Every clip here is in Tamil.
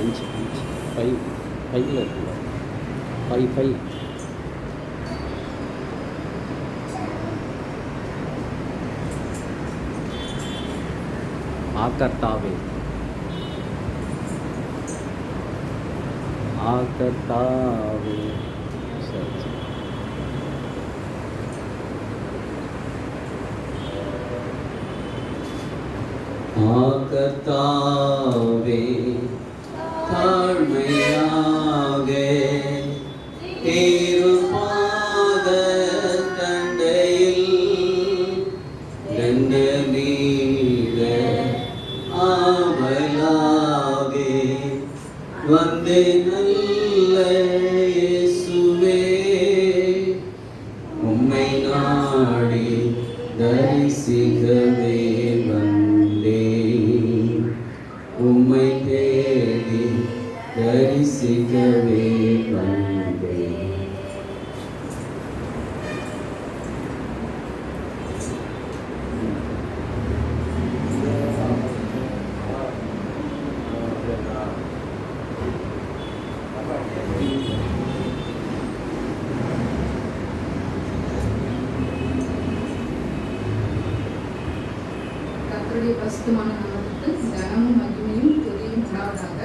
5 5 5ல் இருக்குல்ல 5 ஆகர்த்தாவே ஆகர்த்தாவே. சரி சரி. ஆகர்த்தாவே தாழ்மையாக திருப்பாத தண்டையில் தண்டமீத ஆவலாவே வந்தே நல்ல இயேசுவே உம்மை நாடி தரிசிக்கவே வந்தேன் உம்மை தேடி தரிசிக்கவே வந்தேன். கர்த்தருடைய பரிசுத்தமான நாமத்துக்கு கனமும் மகிமையும் துதியும் உண்டாவதாக.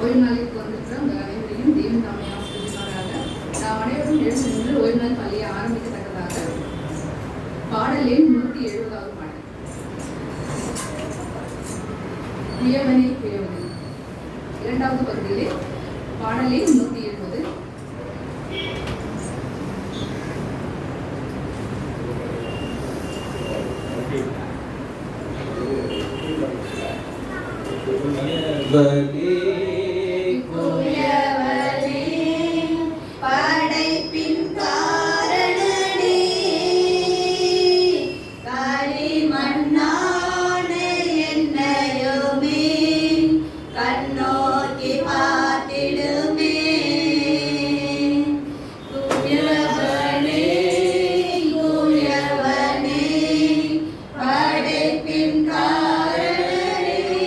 ஓய்வு நாளிற்கு வந்திருக்கிற உங்கள் அனைவரையும் தேவன் தாமே ஆசீர்வதிப்பாராக. நாம் அனைவரும் எழுந்து நின்று ஓய்வு நாள் பள்ளியை ஆரம்பிக்கத்தக்கதாக பாடல் எண் 170வது பாடல். பிரியவனே பிரியவனே இரண்டாவது பகுதியிலே பாடல் எண் 170. படைப்பின் காரணனே களிமண்ணான என்னையுமே கண்ணோக்கி பார்த்திடுமே. குயவனே குயவனே படைப்பின் காரணனே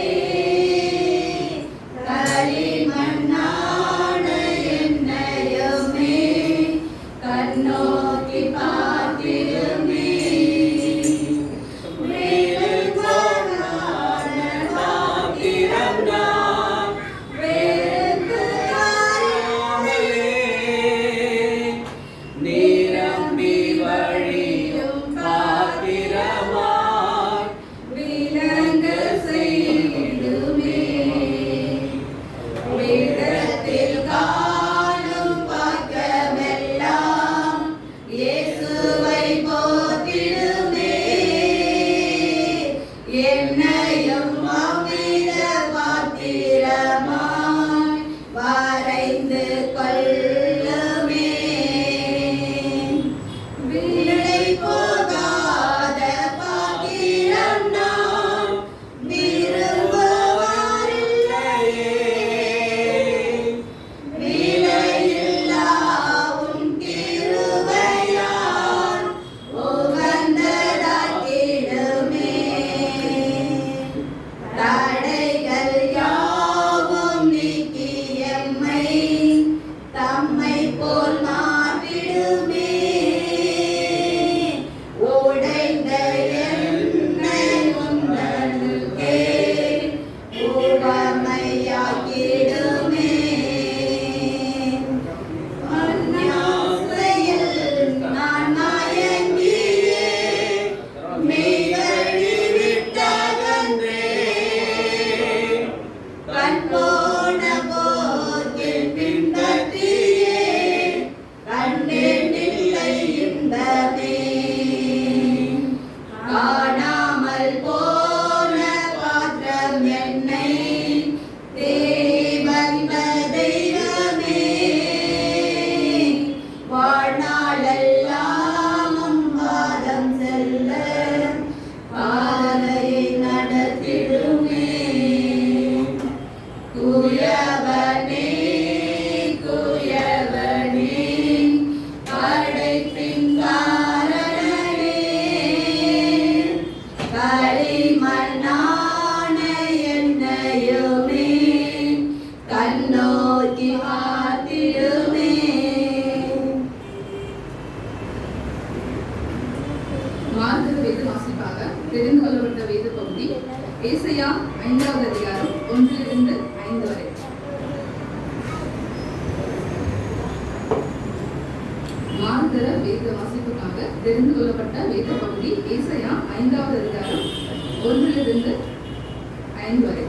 தெரிந்து கொள்ளப்பட்ட வேத பகுதி ஏசாயா 5வது அதிகாரம் 1 5 வரை.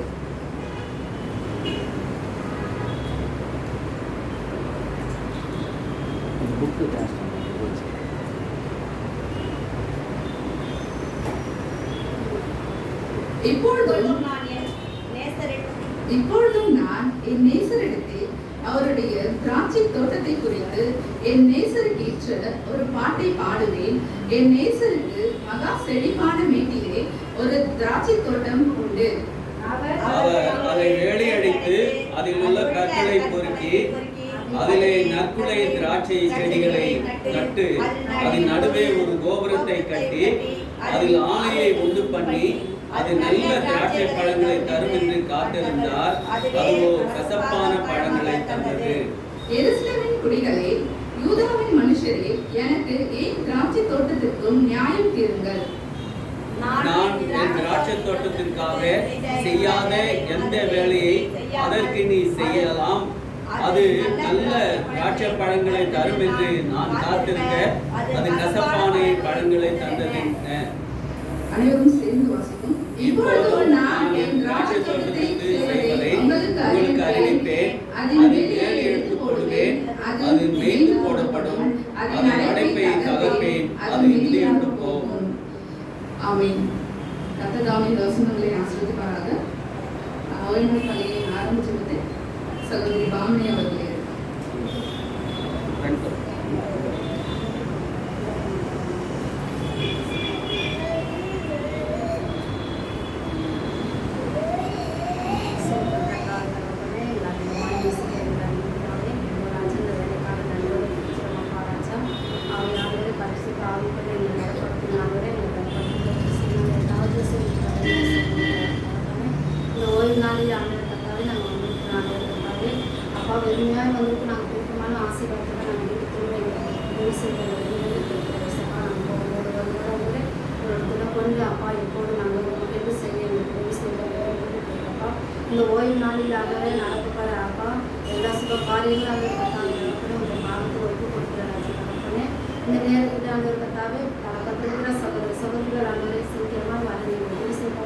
இப்பொழுதும் நான் என் நேசரிடத்தில் அவருடைய திராட்சை தோட்டத்தை குறித்து என் நேசருக்கேற்ற ஒரு பாட்டை பாடுவேன். என் நேசருக்கு மகா செழிப்பான மேட்டிலே ஒரு திராட்சை தோட்டம் உண்டு. அதை வேலையடித்து அதில் உள்ள கற்களை பொறுக்கி அதிலே நற்குலை திராட்சை செடிகளை நட்டு அதன் நடுவே ஒரு கோபுரத்தை கட்டி அதில் ஆணையை உண்டு பண்ணி அது நல்ல திராட்சை பழங்களை தரும் என்று காத்திருந்தார். அதுவோ கசப்பான பழங்களை தந்தது. எருசலேமின் குடிகளே, யூதாவின் மனுஷரே, எனக்கு ஏன் திராட்சை தோட்டத்திற்கும் நியாயம் தீருங்கள். நான் என் திராட்சை தோட்டத்திற்காக செய்யாத எந்த வேலையை அதற்கு நீ செய்யலாம். அது நல்ல திராட்சை பழங்களை தரும் என்று நான் காத்திருக்க அது கசப்பான பழங்களை தந்தது. அனைவரும் சேர்ந்து வாசிக்கும். இப்பொழுது நான் என் திராட்சை தோட்டத்தை செய்வதை உங்களுக்கு அறிவிப்பேன். அதில் வேலி எடுத்து போடுவேன். அது மேய்ந்து போடப்படும். அதன் அடைப்பை தகர்ப்பேன். அது இடிந்து போகும். ஆமென். கர்த்தர் தாமே வசனங்களை ஆசீர்வதிப்பாராக. ஓய்வு பள்ளியை ஆரம்பிச்சது சகோதரி பாமணி அவர்களே. வெறுமையாக வந்துட்டு நாங்கள் பிடிக்கமான ஆசீர்வாதத்தை நாங்கள் வீட்டுக்கு கொண்டு அப்பா எப்போது நாங்கள் உதவி செய்ய உதவி செய்யப்பா. இந்த ஓய்வு நாளில் ஆகவே நடக்கப்படுற அப்பா எல்லா சுப காரியங்களாக இருக்கட்டும் உங்கள் பாவத்தை ஒப்பு கொடுக்குறாங்க. இந்த நேரத்தில் அங்கே இருக்கத்தாவே கற்றுக்கிற சகோதரர்கள் அங்கே சீக்கிரமாக வர நீங்கள் உதவி செய்யப்பா.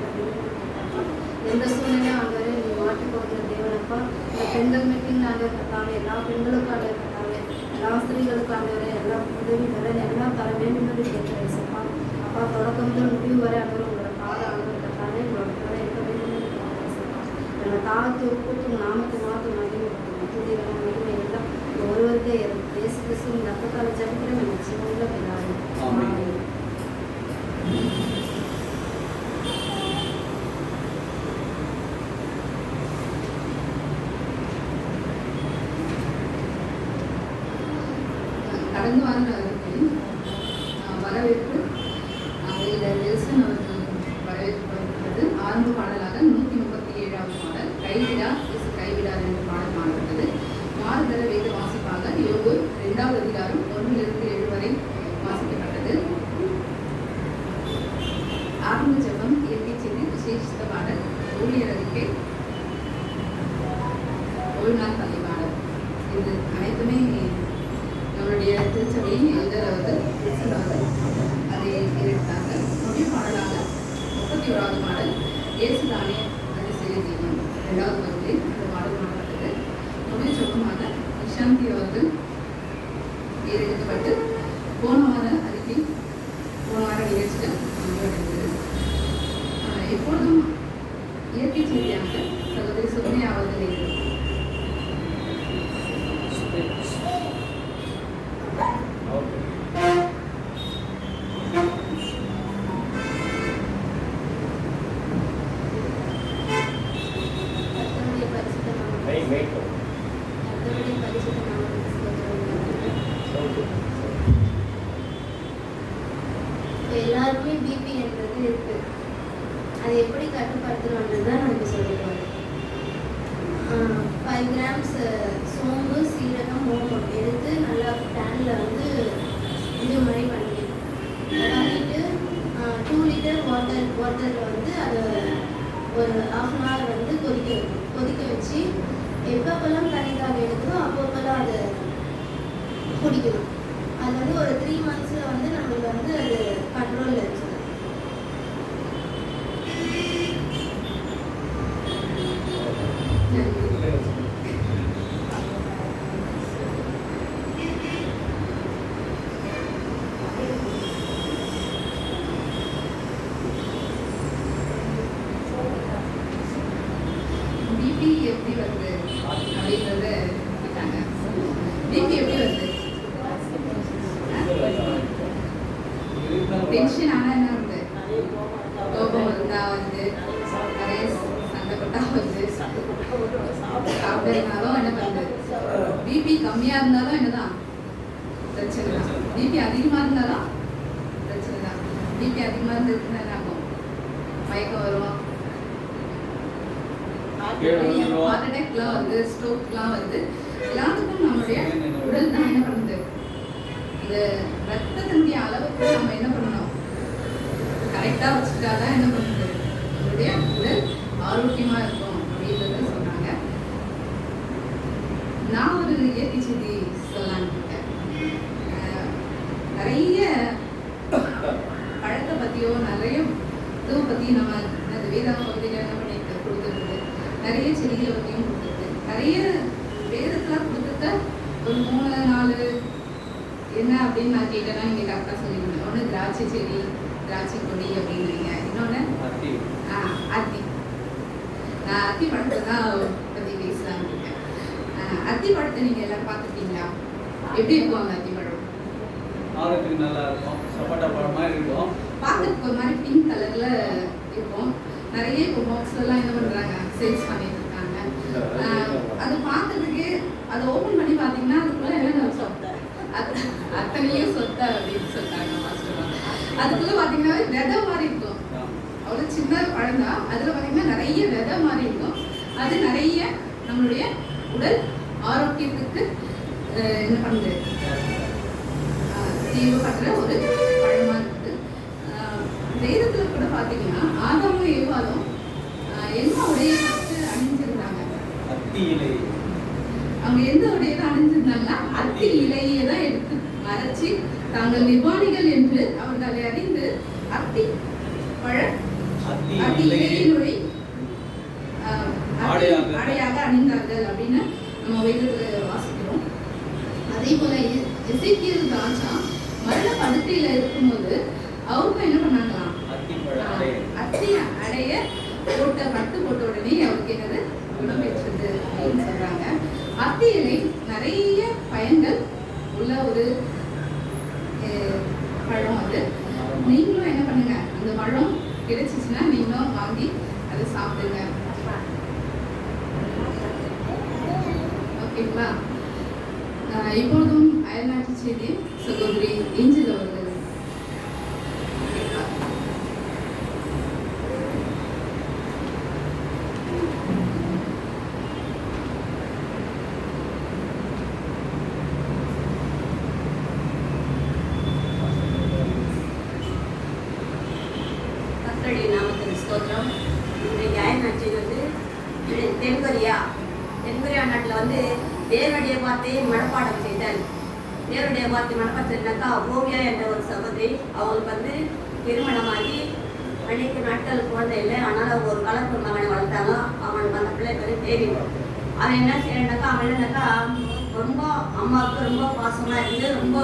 எந்த சூழ்நிலையும் அங்கே நீ மாற்றி போகிற தேவனப்பா. இந்த பெண்கள் மீட்டிங் ஆக இருக்கத்தாவே எல்லா பெண்களுக்கும் ஆக இருக்கத்தாவே எல்லா ஸ்திரீகளுக்கும் ஆகவே எல்லா உதவி வர எல்லாம் தர வேண்டும் என்று கேட்கிறேன் சப்பா. அப்பா தொடக்கம் முதல் முடிவு வரை அவர் உங்களோட பாத ஆகிறதாலே உங்களோட கூட இருக்க வேண்டும் என்று கேட்கிறேன் சப்பா. எங்கள் தாளத்தை ஒப்புத்தும் நாமத்தை மாற்றும் மகிமை துதிகளும் மகிமை எல்லாம் ஒருவருக்கே இயேசு கிறிஸ்துவின் ரத்தத்தால் ஜெபிக்கிறோம் எங்கள் சிவனுள்ள பிதாவே. ஆமென். கடந்த வாரம் வரவேற்பு நெல்சன் அவர்கள் வரவேற்பது ஆரம்ப பாடலாக 137வது பாடல் கைவிடார் என்ற பாடல் பாடப்பட்டது. மாறுதர வேத வாசிப்பாக யோபு 2வது அதிகாரம் 1-7 வரை வாசிக்கப்பட்டது. ஆரம்ப ஜெபம், இயற்கை செய்தி, விசேஷித்த பாடல், ஊழியர் அறிக்கை, ஓய்நாள் பள்ளி பாடல். இது அனைத்துமே நம்மளுடைய திருச்சபையின் எழுதவது அதை எடுத்தாங்க. முடிவு பாடலாக 31வது பாடல் இயேசுதானே அதிசய தீபம் 2வது பகுதியில் அந்த பாடல் பாடப்பட்டது. முடிவு சொந்தமாக நிஷாந்தி அவர்கள் ஏறெடுக்கப்பட்டு போன வார நிகழ்ச்சிகள் முடிவடைந்தது. எப்பொழுதும் இயற்கை செய்தியாக சகோதரி சுமையா அவர்கள் எல்லாருமே பிபி என்றது இருக்கு. அது எப்படி கட்டுப்படுத்தணுன்றது தான் நமக்கு சொல்லிடுவாங்க. 5 கிராம்ஸ் சோம்பு, சீரகம், ஓமம் எடுத்து நல்லா பேனில் வந்து இது மாதிரி பண்ணிக்கணும். பண்ணிட்டு 2 லிட்டர் வாட்டரில் வந்து அதை ஒரு 1/2 hour வந்து கொதிக்க வச்சு எப்பப்பெல்லாம் தண்ணி தாக எடுக்கணும் அப்பப்பெல்லாம் அதை குடிக்கணும். அது வந்து ஒரு 3 மந்த்ஸில் வந்து நம்மளுக்கு வந்து அது கண்ட்ரோலில் இருக்குது. பிபி எப்படி வருது அப்படின்றத கேட்டாங்க. பிபி எப்படி வருது? டென்ஷன் ஆனா என்ன வருது? கோபம் வந்தா வருது, நிறைய சண்டை போட்டா வருது, சாப்பிடறதுனாலும் என்ன பண்ணுது? பிபி கம்மியா இருந்தாலும் என்னதான் பிரச்சனை தான். பிபி அதிகமா இருந்தாலும் பிரச்சனை தான். பிபி அதிகமா இருந்ததுன்னா என்ன ஆகும்? மயக்கம் வரும், ஹார்ட் அட்டாக்லாம் வருது, ஸ்ட்ரோக்லாம் வருது. எல்லாத்துக்கும் நம்மளுடைய உடல் தான் என்ன பண்ணுது? இந்த ரத்த தந்திய அளவுக்கு நம்ம என்ன பண்ணணும்? கரெக்டா வச்சுட்டாதான் என்ன பண்ணுது? நம்மளுடைய உடல் ஆரோக்கியமா இருக்கும் அப்படின்றத சொன்னாங்க. நான் ஒரு இயற்கை செய்தி சொல்லலான்னு இருக்கேன். நிறைய பழத்தை பத்தியோ நிறைய இதுவை பத்தி நம்ம இந்த வேதாம பகுதியில் என்ன பண்ணிட்டு கொடுத்துருக்குது, நிறைய செடிகளை பற்றியும் கொடுத்துருக்கு. நிறைய வேதத்தில் கொடுத்துருக்க ஒரு 3-4 என்ன அப்படின்னு நான் கேட்டேன்னா நீங்கள் கரெக்டாக சொல்லிடுங்க. ஒன்று திராட்சை செடி, திராட்சை கொடி அப்படின்றீங்க. இன்னொன்று அத்தி. நான் அத்தி பழத்தை தான் பற்றி பேசலான்னு இருக்கேன். அத்தி பழத்தை நீங்கள் எல்லாரும் பார்த்துருக்கீங்களா? எப்படி இருக்கும் அந்த அத்தி பழம்? பார்க்கறதுக்கு நல்லா இருக்கும், சப்போட்டா பழம் மாதிரி இருக்கும். பார்க்கறதுக்கு ஒரு மாதிரி பிங்க் கலர்ல இருக்கும். நிறைய இப்போ பாக்ஸ்லாம் என்ன பண்றாங்க, சேல்ஸ் பண்ணிட்டு இருக்காங்க. அது பார்க்கறதுக்கு அதை ஓபன் பண்ணி பார்த்தீங்கன்னா அதுக்குள்ள என்ன சொத்தை, அத்தனையும் சொத்தை அப்படின்னு சொல்றாங்க மாஸ்டர். அதுக்குள்ள பார்த்தீங்கன்னா விதை மாதிரி இருக்கும். அவ்வளோ சின்ன பழம் தான். அதில் பார்த்தீங்கன்னா நிறைய விதை மாதிரி இருக்கும். அது நிறைய நம்மளுடைய உடல் ஆரோக்கியத்துக்கு என்ன பண்ணுது, தேவைப்படுற ஒரு பழமா இருக்குது. வேதத்துல கூட பார்த்தீங்கன்னா ஆதாமும் ஏவாளும் என்ன உடைய அணிஞ்சிருந்தாங்க? அத்தி இலை. அவங்க எந்த உடைய அணிஞ்சிருந்தாங்கன்னா அத்தி இலையை தான் எடுத்து மறைச்சி தாங்கள் நிர்வாணிகள் என்று அவர்களை அறிந்து அத்தி பழ அத்தி இலையினுடைய அடையாக அணிந்தார்கள் அப்படின்னு நம்ம வேதத்துல வாசிக்கிறோம். அதே போல எசேக்கியேல் ராஜா மரண படுக்கையில இருக்கும்போது அவருக்கும் என்ன பண்ணாங்களாம்? அத்தி அடைய பட்டு போட்ட உடனே அவருக்கு என்னது குணமேற்றது அப்படின்னு சொல்றாங்க. அத்தி இலை நிறைய பயன்கள் உள்ள ஒரு பழம். அது நீங்களும் என்ன பண்ணுங்க, அந்த பழம் கிடைச்சிச்சுன்னா நீங்களும் வாங்கி அதை சாப்பிடுங்க. ஓகேங்களா? இப்பொழுதும் அயல்நாட்டு செய்தி சகோதரி ஏஞ்சல் அவர்கள். கர்த்தருடைய நாமத்துக்கு ஸ்தோத்திரம். இன்றைக்கு அயல்நாட்டு வந்து தென்கொரியா நாட்டில் வந்து தேவனுடைய வார்த்தையை மனப்பாடம் செய்தல். தேவனுடைய வார்த்தை மனப்பாடம் செய்தாக்கா ஓவியா என்ற ஒரு சகோதரி, அவங்களுக்கு வந்து திருமணமாகி அன்னைக்கு நாட்கள் குழந்தை இல்லை. ஆனால் அவங்க ஒரு கலப்பு மகனை வளர்த்தாங்க. அவனுக்கு அந்த பிள்ளை பேர் தேவி. அவன் என்ன செய்யறானாக்கா, அவன் என்னன்னாக்கா ரொம்ப அம்மாவுக்கு ரொம்ப பாசமாக இருந்து ரொம்ப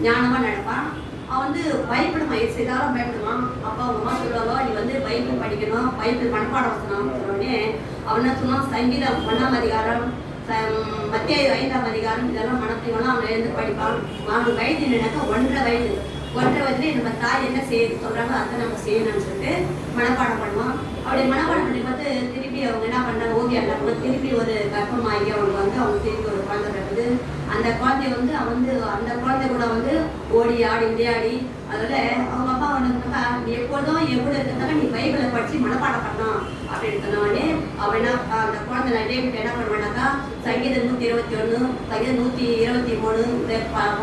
ஞானமாக நடப்பான். அவன் வந்து பைபிள் மயிர் செய்தாலும் பயப்படுவான். அப்போ அவங்க அம்மா சொல்லுவாங்க, நீ வந்து பைபிள் படிக்கணும், பைபிள் மனப்பாடம் வசனம் சொன்னோடனே அவன் என்ன சொன்னான், சங்கீதம் 1ஆம் அதிகாரம், மத்திய 5ஆம் அதிகாரம் இதெல்லாம் மனத்தையும் அவன் எழுந்து படிப்பான். 4 வயது இல்லைனாக்கா 1.5 வயது. 1.5 வயதுல நம்ம தாய் என்ன செய்ய சொல்றாங்க அதை நம்ம செய்யணும்னு சொல்லிட்டு மனப்பாடம் பண்ணுவான். அப்படி மனப்பாடம் பண்ணி பார்த்து திருப்பி அவங்க என்ன பண்ணாங்க, ஓவியாண்டாங்க. திருப்பி ஒரு கர்ப்பமாகி அவங்க வந்து அவங்க திருப்பி ஒரு குழந்தை பிறகுது. அந்த குழந்தைய வந்து அவன் வந்து அந்த குழந்தை கூட வந்து ஓடி ஆடி விளையாடி, அதில் அவங்க அப்பா அவனுக்குனாக்கா நீ எப்போதும் என் கூட இருக்கிறதாக்கா நீ பைபிளை படித்து மனப்பாடம் பண்ணணும் அப்படின்னு சொன்னவொடனே அவன் என்ன அந்த குழந்தை டேவிட் என்ன பண்ணுவானாக்கா சங்கீதம் 121, சங்கீதம் 123 இந்த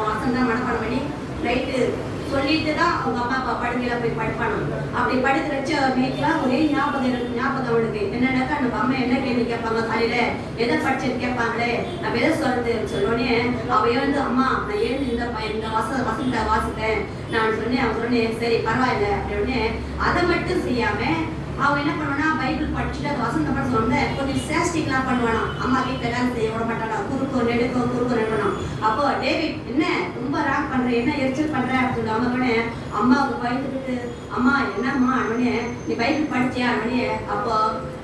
வசனம் தான் மனப்பாடம் பண்ணி நைட்டு சொல்லிட்டு தான் அவங்க அம்மா அப்பா படுக்கையில போய் படிப்பானு. அப்படி படிக்க வச்ச வீட்டுலாம் ஒரே ஞாபகம் அவனுக்கு என்னன்னாக்கா நம்ம அம்மா என்ன கேள்வி கேட்பாங்க, காலையில எதை படிச்சுன்னு கேட்பாங்களே, நம்ம எதை சொல்லோடனே அவ எழுந்து அம்மா நான் எழுந்து இந்த வசந்த வாசித்தேன் நான் சொன்னேன். அவன் சொன்னேன் சரி பரவாயில்ல அப்படின்னு. அதை மட்டும் செய்யாம அவன் என்ன பண்ணுவானா, பைபிள் படிச்சுட்டு அந்த வசந்த படம் சொன்ன கொஞ்சம் சேஸ்டிக்லாம் பண்ணுவானா. அம்மா வீட்டில் வேலை செய்ய விட மாட்டானா, குறுக்கு நெடுக்கணும். அப்போ டேவிட் என்ன ரொம்ப ராக் பண்ற, என்ன எரிச்சல் பண்ற அப்படின்னு அவனே அம்மாவுக்கு பயந்துட்டு அம்மா என்னம்மா அவனே நீ பைபிள் படிச்சியா அவனே. அப்போ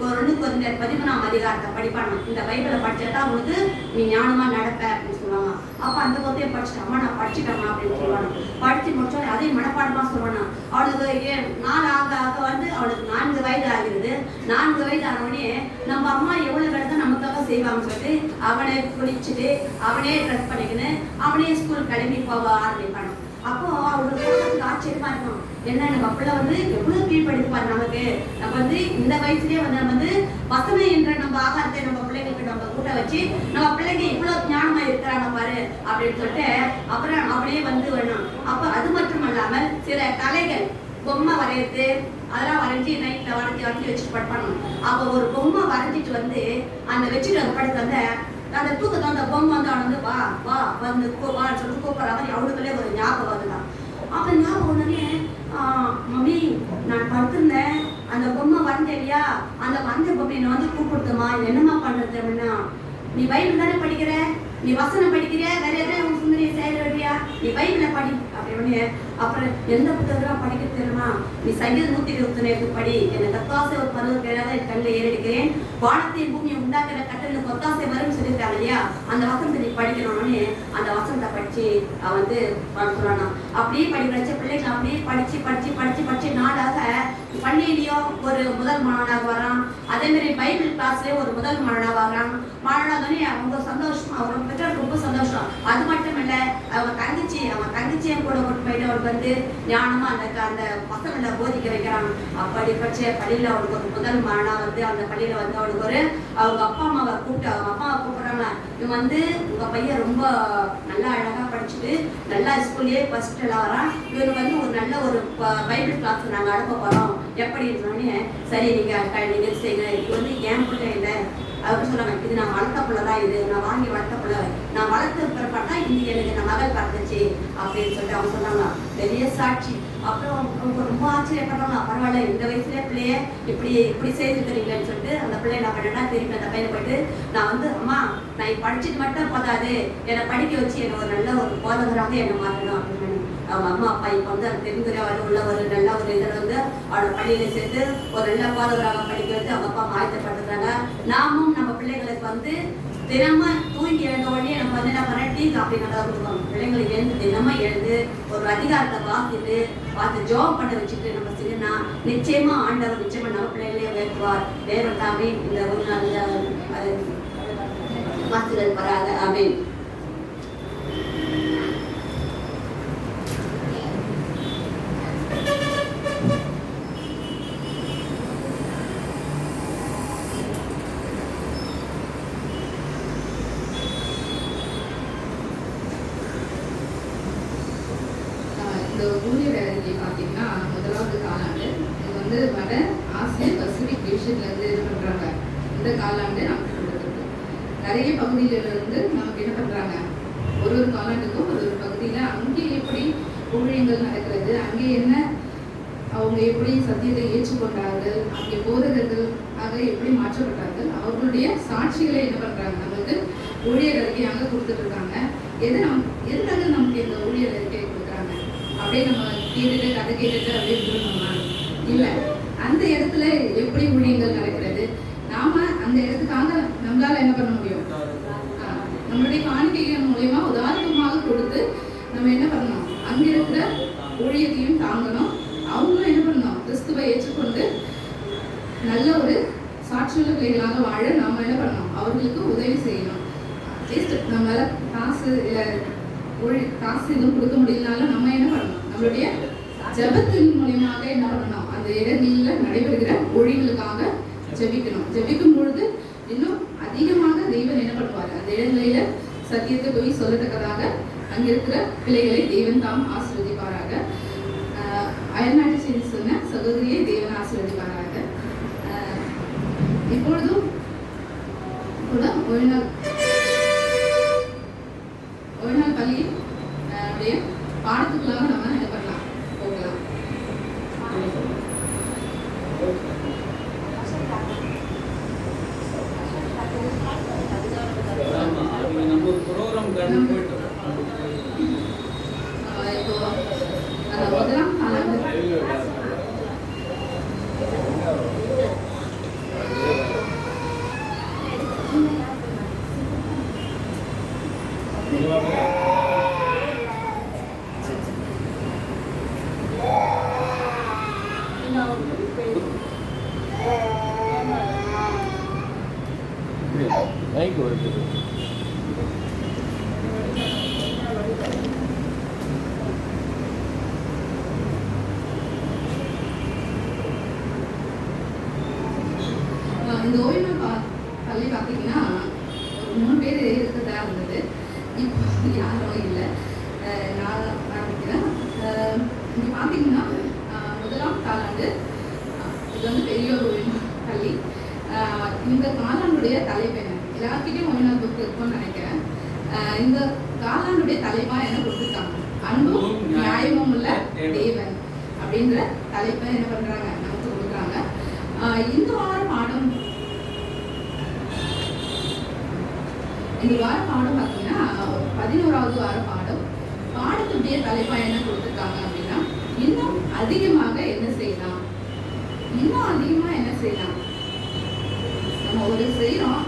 ஒரு 13ஆம் அதிகாரத்தை படிப்பானா. இந்த பைபிளை படிச்சா அவனுக்கு நீ ஞானமா நடப்ப அப்படின்னு சொல்லுவாங்க. அப்ப அந்த பத்தியை படிச்சுட்டு அம்மா நான் படிச்சுட்டேம்மா அப்படின்னு சொல்லுவாங்க. படிச்சு முடிச்சோடனே அதையும் மனப்பாடமா சொல்லுவானா. அவனுக்கு 4 ஆக வந்து அவனுக்கு 4 வயது ஆகிறது. 4 வயது ஆனவனே நம்ம அம்மா எவ்வளவு வேலை தான் நமக்காக செய்வாங்கன்னு சொல்லிட்டு அவனை குளிச்சுட்டு அவனே ட்ரெஸ் பண்ணிக்கின்னு அவனே ஸ்கூல் கிளம்பி போக ஆரம்பிப்பானு. அப்போ அவங்களுக்கு ஆச்சரியமா இருக்கும், என்ன நம்ம பிள்ளை வந்து எவ்வளவு கீழ்படுத்திப்பாரு நமக்கு. நம்ம வந்து இந்த வயசுலயே வந்து நம்ம வந்து வசனம் என்ற நம்ம ஆகாரத்தை நம்ம பிள்ளைங்களுக்கு நம்ம கூட்ட வச்சு நம்ம பிள்ளைங்க இவ்வளவு ஞானமா இருக்கிறாங்க பாரு அப்படின்னு சொல்லிட்டு அப்புறம் அப்படியே வந்து வேணும். அப்ப அது மட்டும் இல்லாமல் சில கலைகள் பொம்மை வரையிறது அதெல்லாம் வரைஞ்சி நைட்ல வரைஞ்சி வச்சுட்டு படிப்பானு. அப்போ ஒரு பொம்மை வரைஞ்சிட்டு வந்து அந்த வச்சுட்டு அந்த படத்தை வந்து அந்த தூக்கத்தை அந்த பொம்மை வந்து அவன் வந்து வா வா வந்து வான்னு சொல்லிட்டு கூப்பிட்ற மாதிரி அவனுக்குள்ளே ஒரு ஞாபகம் வந்துதான். அப்போ ஞாபகம் உடனே மம்மி நான் படுத்திருந்தேன், அந்த பொம்மை வரைஞ்ச இல்லையா, அந்த வரைஞ்ச பொம்மை என்னை வந்து கூப்பிடுத்துமா என்னம்மா பண்றது அப்படின்னா, நீ பைபிள் தானே படிக்கிற, நீ வசனம் படிக்கிற, வேற எதாவது சுந்தரியை செயல் வேண்டியா, நீ பைபிளை படி அப்படின்னு. அப்புறம் எந்த புத்தகம் படிக்க தெரியுமா, நீ சங்கீதம் 129 படி, என்னை தத்தாசை ஒரு பருவத்திலாக என் கண்ணில் ஏறெடுக்கிறேன், வானத்தையும் பூமியை உண்டாக்குற கட்டளை கொத்தாசை வரும்னு சொல்லியிருக்காங்க இல்லையா, அந்த வசனத்தை நீ படிக்கணும்னு அந்த வசனத்தை படிச்சு வந்து சொல்றானா. அப்படியே படிக்க வச்ச பிள்ளைங்க அப்படியே படிச்சு நாளாக பள்ளியிலையும் ஒரு முதல் மாணவனாக வரான். அதே மாதிரி பைபிள் கிளாஸ்லயும் ஒரு முதல் மாணவனாக வரான். மாணவனே அவங்க சந்தோஷம், அவங்க பெற்றோர் ரொம்ப சந்தோஷம். அது மட்டும் இல்ல அவங்க தங்கச்சியும் கூட கொண்டு போயிட்டு அவருக்கு வந்து ஞானமா அந்த பசங்களை போதிக்க வைக்கிறான். அப்படி பட்ச பள்ளியில அவனுக்கு ஒரு முதல் மாணவனா வந்து அந்த பள்ளியில வந்து அவனுக்கு ஒரு அவங்க அப்பா அம்மாவை கூப்பிடுறாங்க. இவன் வந்து உங்க பையன் ரொம்ப நல்லா அழகா படிச்சுட்டு நல்லா ஸ்கூல்லயே ஃபர்ஸ்ட் எல்லாம் வரான், இவனுக்கு வந்து ஒரு நல்ல ஒரு பைபிள் கிளாஸ் நாங்க அனுப்ப போறோம் எப்படின்னு சொன்னே. சரி நீங்க செய்யுங்க, இது வந்து என் பிள்ளை இல்லை அப்படின்னு சொல்றாங்க, இது நான் வளர்த்த பிள்ளைதான், இது நான் வாங்கி வளர்த்த பிள்ளை, நான் வளர்த்து பிறப்பாட்டா இன்னைக்கு எனக்கு இந்த மகள் பிறந்துச்சு அப்படின்னு சொல்லிட்டு அவங்க சொன்னாங்க. பெரிய சாட்சி. அப்புறம் அவங்க ரொம்ப ஆச்சரியப்படுறாங்க, பரவாயில்ல இந்த வயசுல பிள்ளைய இப்படி செய்திருக்கிறீங்களேன்னு சொல்லிட்டு அந்த பிள்ளைய நான் பண்ணா திருப்பி அந்த பையனை போயிட்டு நான் வந்து அம்மா நான் படிச்சுட்டு மட்டும் போதாது, என்னை படிக்க வச்சு என்னை ஒரு நல்ல ஒரு போதகராக என்னை மாற்றணும் அப்படின்னு. அவங்க அம்மா அப்பா இப்போ வந்து அந்த தென்குறையாக உள்ள ஒரு நல்ல ஒரு இதில் வந்து அவளை பள்ளியில சேர்த்து ஒரு நல்ல போதகராக படிக்க வச்சு அவங்க அப்பா ஆயத்தப்படுத்துறாங்க. நாமும் நம்ம பிள்ளைங்களுக்கு வந்து தினமும் தூங்கி எழுந்த உடனே நம்ம வந்து என்ன பண்ண டீ காப்பி நல்லா கொடுக்கணும். பிள்ளைங்களுக்கு எழுந்து தினமும் எழுந்து ஒரு அதிகாரத்தை பார்த்து ஜோப் பண்ண வச்சுட்டு நம்ம செய்யணும்னா நிச்சயமா ஆண்டவர் நிச்சயமா நம்ம பிள்ளைகளே உயர்த்துவார். தேவன் தாமே இந்த ஒரு நாள் வார்த்தைகள் வராத ஆமென். இந்த ஊழியர் அறிக்கை பார்த்தீங்கன்னா முதலாவது காலாண்டு இது வந்து வட ஆசிய பசிபிக் டிவிஷன்லேருந்து இது பண்ணுறாங்க. இந்த காலாண்டு நமக்கு கொடுக்குறது நிறைய பகுதியிலிருந்து நமக்கு என்ன பண்ணுறாங்க, ஒரு காலாண்டுக்கும் ஒரு பகுதியில் அங்கே எப்படி ஊழியங்கள் நடக்கிறது, அங்கே என்ன அவங்க எப்படி சத்தியத்தை ஏற்றுக்கொண்டார்கள், அங்கே போதகர்கள் ஆக எப்படி மாற்றப்பட்டார்கள், அவர்களுடைய சாட்சிகளை என்ன பண்ணுறாங்க நமக்கு ஊழியர் அறிக்கையாக கொடுத்துட்ருக்காங்க. எதுக்காக நமக்கு இந்த ஊழியர் அறிக்கையை கொடுக்குறாங்க அப்படியே நம்ம கேட்டுட்டு கதை கேட்டுட்டு அப்படியே விட்டுருக்கோமா? இல்லை, அந்த இடத்துல எப்படி ஊழியங்கள் நடக்கிறது, நாம அந்த இடத்துக்காக நம்மளால என்ன பண்ண முடியும், நம்மளுடைய காணிக்கைகள் மூலயமா உதாரணமாக கொடுத்து நம்ம என்ன பண்ணணும், அங்க இருக்கிற ஊழியத்தையும் தாங்கணும். அவங்களும் என்ன பண்ணணும், கிறிஸ்துவை ஏற்றுக்கொண்டு நல்ல ஒரு சாட்சியுள்ள பிள்ளைகளாக வாழ நாம என்ன பண்ணணும், அவர்களுக்கு உதவி செய்யணும். ஜஸ்ட் நம்மளால காசு இல்லை காசு எதுவும் கொடுக்க முடியலனாலும் நம்ம என்ன பண்ணணும், நம்மளுடைய ஜெபத்தின் மூலியமாக என்ன பண்ணணும், அந்த இடங்களில் நடைபெறுகிற ஊழியர்களுக்காக ஜெபிக்கணும். ஜெபிக்கும் பொழுது இன்னும் அதிகமாக தெய்வன் என்ன பண்ணுவார், அந்த இடங்களில சத்தியத்தை போய் சொல்லத்தக்கதாக அங்கிருக்கிற பிள்ளைகளை தெய்வன் தாம் ஆசீர்வதிப்பாராக. அயல்நாட்டு செய்தி சொன்ன சகோதரியை தேவன் ஆசீர்வதிப்பாராக. இப்பொழுதும் கூட ஓய்நாள் பள்ளி பாடத்துக்குள்ளாக நம்ம என்ன பண்ணலாம், போகலாம். நம்ம ஒரு ப்ரோக்ராம் போயிட்டு இப்போ அந்த முதலாம் காலாண்டு இந்த ஓய்வு பள்ளி பார்த்தீங்கன்னா ஒரு 3 பேர் இருக்கிறதா இருந்தது. இப்போ யாரும் இல்லை. நான் ஆரம்பிக்கிறேன். இங்கே பார்த்தீங்கன்னா முதலாம் காலாண்டு இது வந்து பெரிய ஓய்வு பள்ளி. இந்த காலாண்டுடைய தலைப்பு என்ன, எல்லாருக்கிட்டையும் ஓய்வு புக் இருக்கும்னு நினைக்கிறேன். இந்த காலாண்டுடைய தலைப்பா என்ன கொடுத்துருக்காங்க, அன்பும் நியாயமும் உள்ள தேவன் அப்படின்ற தலைப்பை என்ன பண்றாங்க நமக்கு கொடுக்குறாங்க. இந்த வார பாடம் பார்த்தீங்கன்னா 11வது வார பாடத்துடைய தலைப்பா என்ன கொடுத்துருக்காங்க அப்படின்னா, இன்னும் அதிகமாக என்ன செய்யலாம், இன்னும் அதிகமா என்ன செய்யலாம். நம்ம ஒரு செய்யறோம்,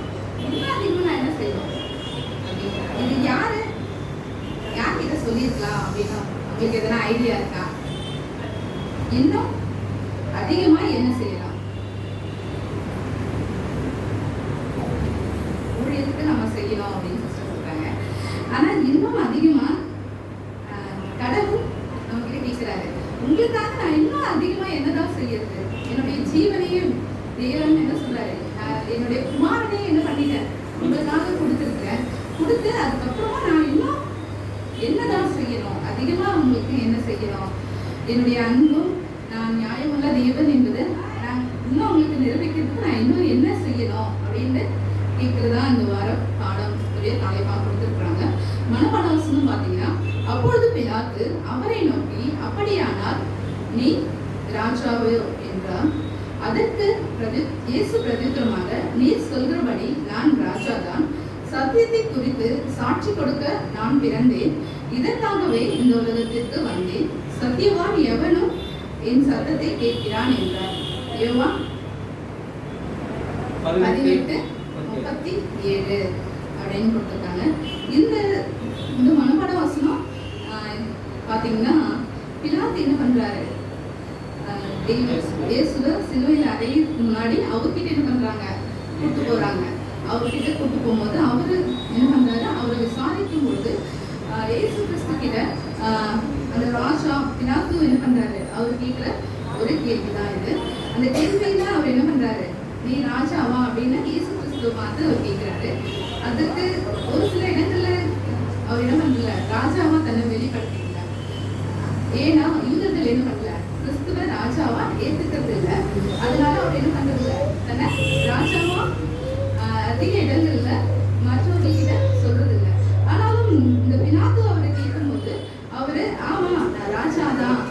இன்னும் அதிகமா என்ன செய்யணும் அப்படின்னா, இது யார்கிட்ட சொல்லியிருக்கலாம் அப்படின்னா உங்களுக்கு எதனா ஐடியா இருக்கா? இன்னும் அதிகமா என்ன செய்யலாம், ஊழியத்துக்கு நம்ம செய்யணும் அப்படின்னு சொல்றாங்க. ஆனா இன்னும் அதிகமா கடவுள் நம்ம கிட்ட கேட்கிறாரு, உங்களுக்காக நான் இன்னும் அதிகமா என்னதான் செய்யறது, என்னுடைய ஜீவனையும் தேவன் என்ன சொல்றாரு, என்னுடைய குமாரனையும் என்ன பண்ணிட்டேன் உங்களுக்காக கொடுத்துருக்கிறேன், கொடுத்து அதுக்கப்புறமா நான் இன்னும் என்னதான் செய்யணும், அதிகமா உங்களுக்கு என்ன செய்யணும், என்னுடைய அன்பும் நான் நியாயமுள்ள தேவன் என்பது நான் இன்னும் உங்களுக்கு நிரூபிக்கிறதுக்கு நான் இன்னும் என்ன செய்யணும் அப்படின்னு கேட்கறதா இந்த வாரம் பாடம் தலைப்பா கொடுத்துருக்குறாங்க. மனப்பாட வசனம் பார்த்தீங்கன்னா, அப்பொழுது பிலாத்து அவரை நோக்கி, அப்படியானால் நீ ராஜாவே என்றார். அதற்கு இயேசு பிரதித்திரமாக, நீர் சொல்கிறபடி நான் ராஜாதான், சத்தியத்தை குறித்து சாட்சி கொடுக்க நான் பிறந்தேன், இதற்காகவே இந்த உலகத்திற்கு வந்தேன், சத்தியவான் எவனும் என் சத்தத்தை கேட்கிறான் என்றார். யோவான் 18:37 அப்படின்னு கொடுத்துருக்காங்க. இந்த மனப்பாட வசனம் பார்த்தீங்கன்னா, பிலாத்து என்ன பண்றாரு, இயேசுவை சிலுவையில் அறையிறதுக்கு முன்னாடி அவர்கிட்ட என்ன பண்றாங்க, கூட்டு போறாங்க. அவர்கிட்ட கூட்டு போகும்போது அவரு என்ன பண்றாரு, அவரை விசாரிக்கும் பொழுது இயேசு கிறிஸ்து கிட்ட அந்த ராஜா பிலாத்து என்ன பண்றாரு, அவர் கேட்கிற ஒரு கேள்விதான் இது. அந்த கேள்வியில அவர் என்ன பண்றாரு, நீ ராஜாவா அப்படின்னு இயேசு கிறிஸ்துவை பார்த்து அவர் கேட்கிறாரு. அதுக்கு ஒரு சில இடங்கள்ல அவர் என்ன பண்ணல, ராஜாவா தன்னை வெளிப்படுத்திக்கல. ஏன்னா யூதர்கள் என்ன பண்ணல, கிறிஸ்துவ ராஜாவா ஏத்துக்கிறது இல்லை. அதனால அவர் என்ன பண்றது இல்லை, தன்னை ராஜாவா அதிக இடங்கள்ல மற்றவர்கிட்ட சொல்றது இல்லை. ஆனாலும் இந்த பிலாத்து அவரை கேட்கும்போது அவரு ஆமா நான் ராஜாதான்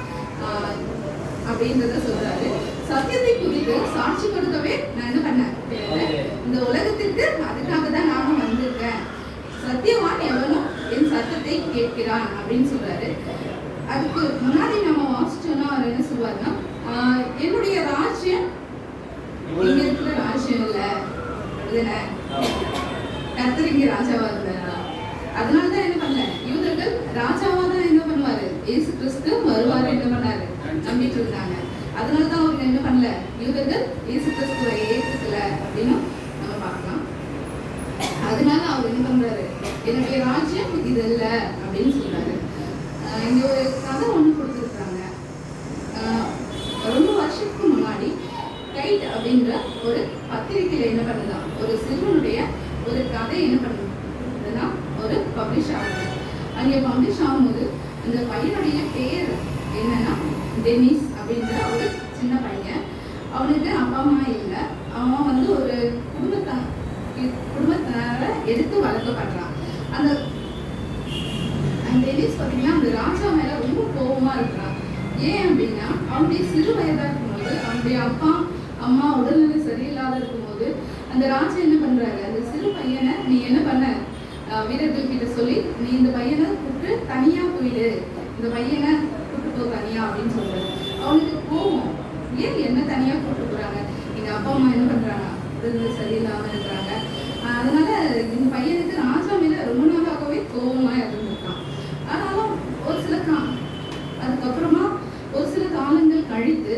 அப்படின்றத சொல்றாரு. சத்தியத்தை குறித்து சாட்சி கொடுக்கவே நான் என்ன பண்ணேன், இந்த உலகத்திற்கு அதுக்காக தான் நானும் வந்திருக்கேன், சத்தியவான் எவனும் என் சத்தத்தை கேட்கிறான் அப்படின்னு சொல்றாரு. அதுக்கு முன்னாடி நம்ம வாசிச்சோம்னா அவர் என்ன சொல்வாருன்னா, என்னுடைய ராஜ்யம் இங்க இருக்கிற ராஜ்யம் இல்ல, அப்படிதானே, கர்த்தர் இங்க ராஜாவா இருந்தாரா. அதனாலதான் என்ன பண்ணல, யூதர்கள் ராஜாவா தான் என்ன பண்ணுவாரு, இயேசு கிறிஸ்து வருவாரு என்ன பண்ணாரு நம்பிட்டு இருந்தாங்க. அதனாலதான் அவங்க என்ன பண்ணல, யூதர்கள் இயேசு கிறிஸ்துவை ஏற்றுக்கல அப்படின்னு நம்ம பார்க்கலாம். அதனால அவர் என்ன பண்றாரு, என்னுடைய ராஜ்யம் இது இல்ல அப்படின்னு சொல்றாரு. இங்க ஒரு கதை ஒண்ணு கொடுத்துருக்காங்க. ரொம்ப வருஷத்துக்கு முன்னாடி கைட் அப்படின்ற ஒரு பத்திரிகையில என்ன பண்ணுதான், ஒரு சிறுவனுடைய ஒரு கதை என்ன பண்ணுதுன்னா ஒரு பப்ளிஷ் ஆகுது. அங்கே பப்ளிஷ் ஆகும்போது அந்த பையனுடைய பேர் என்னன்னா டெனிஸ் அப்படின்ற ஒரு சின்ன பையன். அவனுக்கு அப்பா அம்மா இல்லை. அவன் வந்து ஒரு குடும்பத்தினால எடுத்து வளர்க்கப்படுறான். அந்த டெனிஸ் பார்த்தீங்கன்னா அந்த ராஜா மேல ரொம்ப கோபமா இருக்கிறான். ஏன் அப்படின்னா அவனுடைய சிறு வயதா இருக்கும்போது அவனுடைய அப்பா அம்மா உடல்நிலை சரியில்லாத இருக்கும்போது அந்த ராஜா என்ன பண்றாரு, அந்த சிறு பையனை நீ என்ன பண்ண, வீரர்கள் கிட்ட சொல்லி நீ இந்த பையனை கூப்பிட்டு தனியா போயிடு, இந்த பையனை கூப்பிட்டு போ தனியா அப்படின்னு சொல்றாரு. அவனுக்கு கோபம், ஏன் என்ன தனியா கூப்பிட்டு போறாங்க, எங்க அப்பா அம்மா என்ன பண்றாங்க, உடல்நிலை சரியில்லாம இருக்கிறாங்க, அதனால இந்த பையனுக்கு ராஜா மேல ரொம்ப நாளாகவே கோபமா இருந்திருக்கான். ஆனாலும் அதுக்கப்புறமா ஒரு சில காலங்கள் கழித்து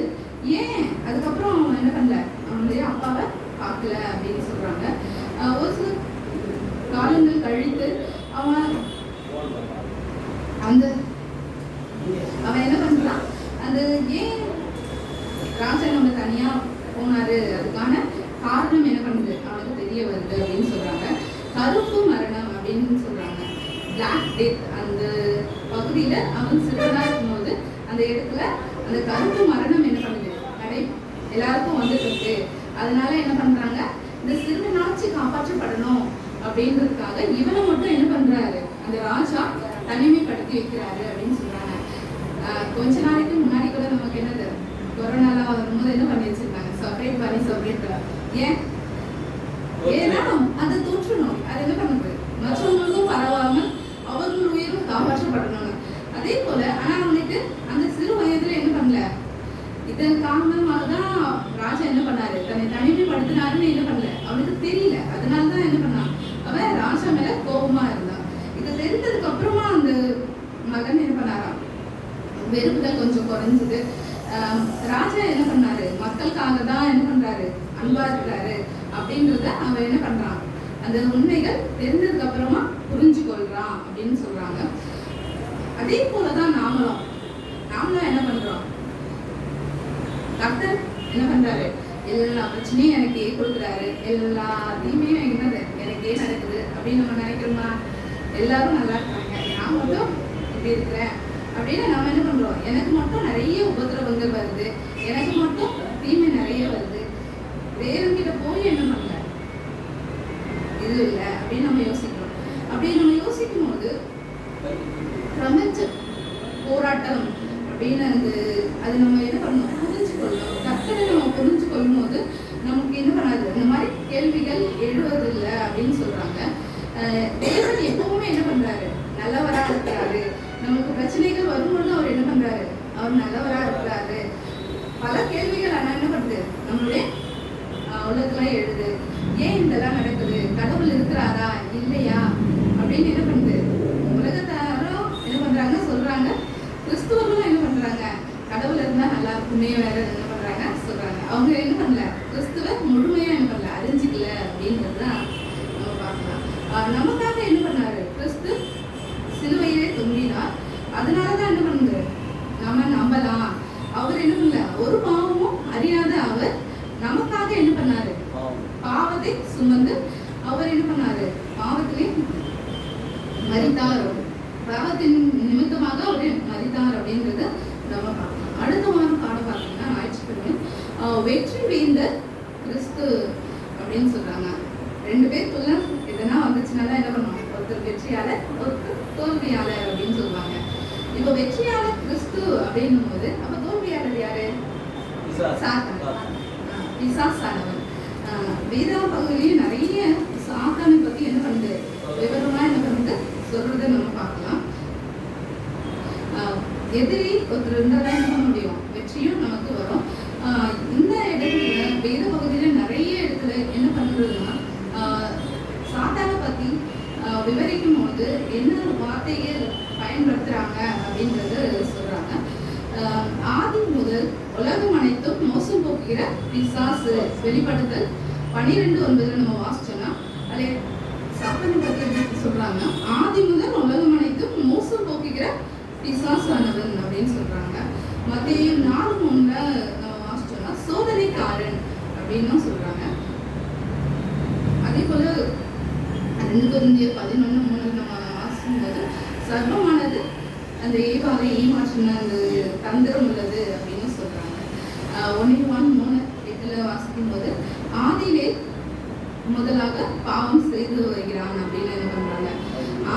ஏன் அதுக்கப்புறம் அவன் என்ன பண்ணல, அவனுடைய அப்பாவை பார்க்கல அப்படின்னு சொல்றாங்க. ஒரு சில காலங்கள் கழித்து அவன் என்ன பண்றான், அந்த ஏன் ராஜா நம்ம தனியா போனாரு அதுக்கான காரணம் என்ன பண்ணுது அவனுக்கு தெரிய வருது அப்படின்னு சொல்றாங்க. கருப்பு மரணம் அப்படின்னு சொல்றாங்க, பிளாக் டெத். அந்த பகுதியில அவன் சிறுவனா இருக்கும்போது அந்த இடத்துல அந்த கருப்பு மரணம் என்ன பண்ணுது எல்லாருக்கும் வந்துட்டு இருக்கு. அதனால என்ன பண்றாங்க, இந்த சிறுவனாச்சு காப்பாற்றப்படணும் அப்படின்றதுக்காக இவனை மட்டும் என்ன பண்றாரு, அந்த ராஜா தனிமைப்படுத்தி வைக்கிறாரு அப்படின்னு சொல்றாங்க. கொஞ்ச நாளைக்கு முன்னாடி கூட நமக்கு என்னது கொரோனால வரும்போது என்ன பண்ணி வச்சிருக்காங்க, செப்பரேட் ஏன்னா அந்த தொற்று நோய் அது என்ன பண்ணுது மற்றவங்களுக்கும் பரவாம அவர்கள் உயிரும் காப்பாற்றப்படணும். அதே போல ஆனா அவனுக்கு அந்த சிறு வயதுல என்ன பண்ணல, இதன் காரணமாக தான் ராஜா என்ன பண்ணாரு, தன்னை தனிமைப்படுத்தினாருன்னு என்ன பண்ணல அவனுக்கு தெரியல. அதனாலதான் என்ன பண்ணான், அவன் ராஜா மேல கோபமா இருந்தான். இது தெரிஞ்சதுக்கு அப்புறமா அந்த மகன் என்ன பண்ணாராம், வெறுப்புகள் கொஞ்சம் குறைஞ்சது. ராஜா என்ன பண்ணாரு, மக்களுக்காக தான் என்ன பண்றாரு, அன்பா இருக்கிறாரு அப்படின்றத அவன் என்ன பண்றான், அந்த உண்மைகள் தெரிஞ்சதுக்கு அப்புறமா புரிஞ்சு கொள்றான் அப்படின்னு சொல்றாங்க. அதே போலதான் நாமளும் என்ன பண்றோம், கர்த்தர் என்ன பண்றாரு, எல்லா பிரச்சனையும் எனக்கு கொடுக்குறாரு, எல்லாத்தையுமே எனக்கே நடக்குது அப்படின்னு நம்ம நினைக்கிறோமா, எல்லாரும் நல்லா இருக்காங்க நான் மட்டும் இப்படி இருக்கிறேன் அப்படின்னு நம்ம என்ன பண்றோம், எனக்கு மட்டும் நிறைய உபதிரவங்கள் வருது, எனக்கு மட்டும் தீமை நிறைய வருது, தேவன்கிட்ட போய் என்ன பண்ணல இது இல்லை அப்படின்னு நம்ம யோசிக்கிறோம். அப்படி நம்ம யோசிக்கும் போது பிரபஞ்ச போராட்டம் அப்படின்னு அது நம்ம என்ன பண்ணணும், புரிஞ்சு கொள்ளணும். கர்த்தரை நம்ம புரிஞ்சு கொள்ளும் போது நமக்கு என்ன பண்ணாது, இந்த மாதிரி கேள்விகள் எழுவதில்லை அப்படின்னு சொல்றாங்க. தேவன் எப்பவுமே என்ன பண்றாரு, நல்லவரா இருக்கிறாரு. நமக்கு பிரச்சனைகள் வரும்போது அவர் என்ன பண்றாரு, அவர் நல்லவரா இருக்கிறாரு. பல கேள்விகள் ஆனா என்ன பண்ணுது நம்மளுடைய உலகத்துல எழுது, ஏன் இதெல்லாம் நடக்குது, கடவுள் இருக்கிறாரா இல்லையா அப்படின்னு என்ன பண்ணுது உலகத்தாரும் என்ன பண்றாங்க சொல்றாங்க. கிறிஸ்துவர்களும் என்ன பண்றாங்க, கடவுள் இருந்தா நல்லா இருக்குமே வேற என்ன பண்றாங்க சொல்றாங்க. அவங்க என்ன பண்ணல, கிறிஸ்துவ முழுமையா என்ன பண்ணல அறிஞ்சிக்கல அப்படின்றதுதான் நம்ம பார்க்கலாம். நமக்காக என்ன பண்ணாரு, கிறிஸ்து சிலுவையிலே தொங்கினார். அதனாலதான் என்ன பண்ணுது நம்ம நம்பலாம். அவர் என்ன பண்ணல, ஒரு பாவமும் அறியாத அவர் நமக்காக என்ன பண்ணாரு, பாவத்தை சுமந்து அவர் என்ன பண்ணாரு, பாவத்திலே மரித்தார், பாவத்தின் நிமித்தமாக அவரு மரித்தார் அப்படின்றத நம்ம பார்க்கலாம். அடுத்த வாரம் பாடம் பார்த்தீங்கன்னா ஞாயிற்றுக்கிழமை வெற்றி வேந்த கிறிஸ்து அப்படின்னு சொல்றாங்க. ரெண்டு பேருக்குள்ள எதனா வந்துச்சுனால என்ன பண்ணுவாங்க, ஒருத்தர் வெற்றியாளர் ஒருத்தர் தோல்வியாளர் அப்படின்னு சொல்லுவாங்க. இப்போ வெற்றியாளர் கிறிஸ்து அப்படின்னும் போது அப்ப தோல்வியாளர் யாரு, பிசாசானவன். வேதா பகுதியிலேயே நிறைய சாத்தானை பத்தி என்ன பண்ணுது விவரமா என்ன பண்ணுது சொல்றதை நம்ம பார்க்கலாம். எதிரி ஒருத்தர் இருந்தாதான் என்ன பண்ண முடியும், வெற்றியும் நமக்கு வரும். இந்த இடத்துல வேத பகுதியில நிறைய இடத்துல என்ன பண்றதுன்னா சாத்தானை பத்தி விவரிக்கும் போது என்ன வார்த்தைகள் பயன்படுத்துறாங்க அப்படின்றது சொல்றாங்க. ஆதி முதல் உலகம் அனைத்தும் மோசம் போக்குகிற பிசாசு, வெளிப்படுத்தல் 12:9 நம்ம வாசிச்சோம்னா அதே சாத்தானை பத்தி சொல்றாங்க. ஆதி முதல் உலகம் அனைத்தும் மோசம் போக்குகிற பிசாசானவன் அப்படின்னு சொல்றாங்க. மத்தேயு 4:3 நம்ம வாசிச்சோம்னா சோதனைக்காரன் அப்படின்னு சொல்றாங்க. அதே போல 2 கொரிந்தியர் 11:3 நம்ம வாசிக்கும்போது சர்வமானது அந்த ஏவாவை ஏமாற்றின அந்த தந்திரம் உள்ளது அப்படின்னு சொல்றாங்க. 1:3 வாசிக்கும் போது ஆதியிலே முதலாக பாவம் செய்து வருகிறான் அப்படின்னு என்ன பண்றாங்க.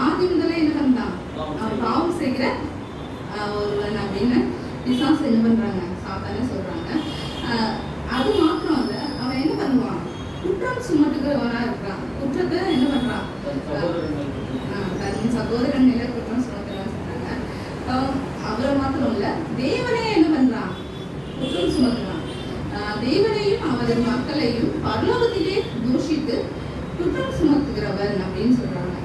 ஆதி முதலே என்ன பண்றான், பாவம் செய்கிற ஒருவன் அப்படின்னு பிசாசு என்ன பண்றாங்க, சாத்தானே சொல்றாங்க. அது மாத்திரம் இல்ல, அவன் என்ன பண்ணுவான், குற்றம் சுமட்டுகிறவனா இருக்கிறான். குற்றத்தை என்ன பண்றான், தன் சகோதரன் மேல குற்றம் சுமத்துறான்னு சொன்னாங்க. அவரை மாத்திரம் இல்ல, தேவனே என்ன பண்றான், குற்றம் சுமத்துறான். தேவனையும் அவரது மக்களையும் பரலோகத்திலே தூஷித்து குற்றம் சுமத்துகிறவன் அப்படின்னு சொல்றாங்க.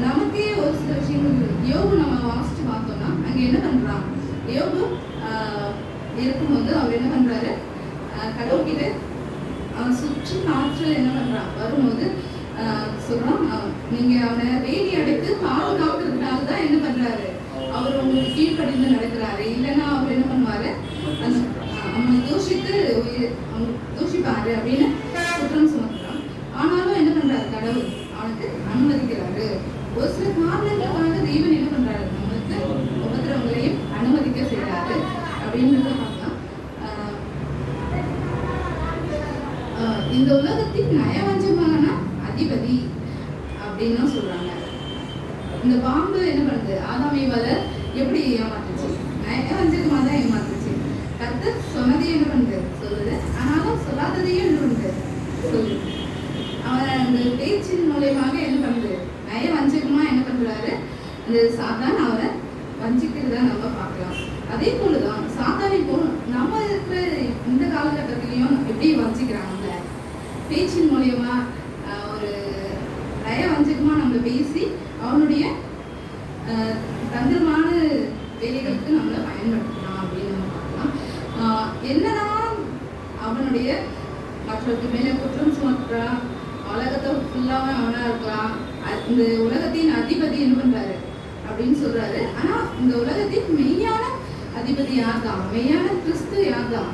நமக்கே ஒரு சில விஷயங்கள் யோபு நம்ம வாசிச்சு பார்த்தோம்னா அங்க என்ன பண்றான், யோபு இருக்கும்போது அவர் என்ன பண்றாரு, கடவுள்கிட்ட அவன் சுற்றி காற்றல் என்ன பண்றான் வரும்போது சொல்றான், நீங்க அவனை வேலி அடைத்து பாதுகாக்கிறதுனால தான் என்ன பண்றாரு, அவர் உங்களுக்கு கீழ்ப்படிந்து நடக்கிறாரு. இல்லைன்னா அவர் என்ன பண்ணுவாரு, அவனை தூஷிப்பாரு அப்படின்னு குற்றம் சுமத்துறான். ஆனாலும் என்ன பண்றாரு, கடவுள் அவனுக்கு அனுமதிக்கிறாரு. ஒரு சில காரணங்களுக்காக தெய்வன் என்ன பண்றாரு, நம்மளுக்கு உபத்திரவங்களையும் அனுமதிக்க செய்யறாரு அப்படின்றத பார்க்கலாம். இந்த உலகத்தின் நயவஞ்சமான அதிபதி அப்படின்னு சொல்றாங்க. இந்த பாம்பு என்ன பண்ணுது, ஆதாம் ஏவாளை எப்படி ஏமாத்துச்சு, நயவஞ்சகமா தான் ஏமாத்துச்சு. கர்த்தர் சொன்னதையும் என்ன பண்ணுது சொல்லுது, ஆனாலும் சொல்லாததையும் என்ன பண்ணுது சொல்லுது. அவன் அந்த பேச்சின் மூலயமாக என்ன பண்ணுது, நயவஞ்சகமா என்ன பண்றாரு, அந்த சாத்தான் அவரை வஞ்சிக்கிறதா நம்ம பார்க்கலாம். அதே போலதான் சாத்தான் இப்போ நம்ம இருக்கிற இந்த காலகட்டத்திலையும் எப்படி வஞ்சிக்கிறாங்க, பேச்சின் மூலியமா ஒரு நயவஞ்சகமா நம்ம பேசி அவனுடைய தந்திரமான வேலைகளுக்கு நம்மளை பயன்படுத்தலாம் அப்படின்னு நம்ம பார்க்கலாம். என்னதான் அவனுடைய மற்றவருக்கு மேலே குற்றம் சுமத்துறான், உலகத்தை ஃபுல்லாக அவனா இருக்கலாம், இந்த உலகத்தின் அதிபதி என்ன பண்றாரு அப்படின்னு சொல்றாரு. ஆனா இந்த உலகத்தின் மெய்யான அதிபதி யார்தான், மெய்யான கிறிஸ்து யார்தான்,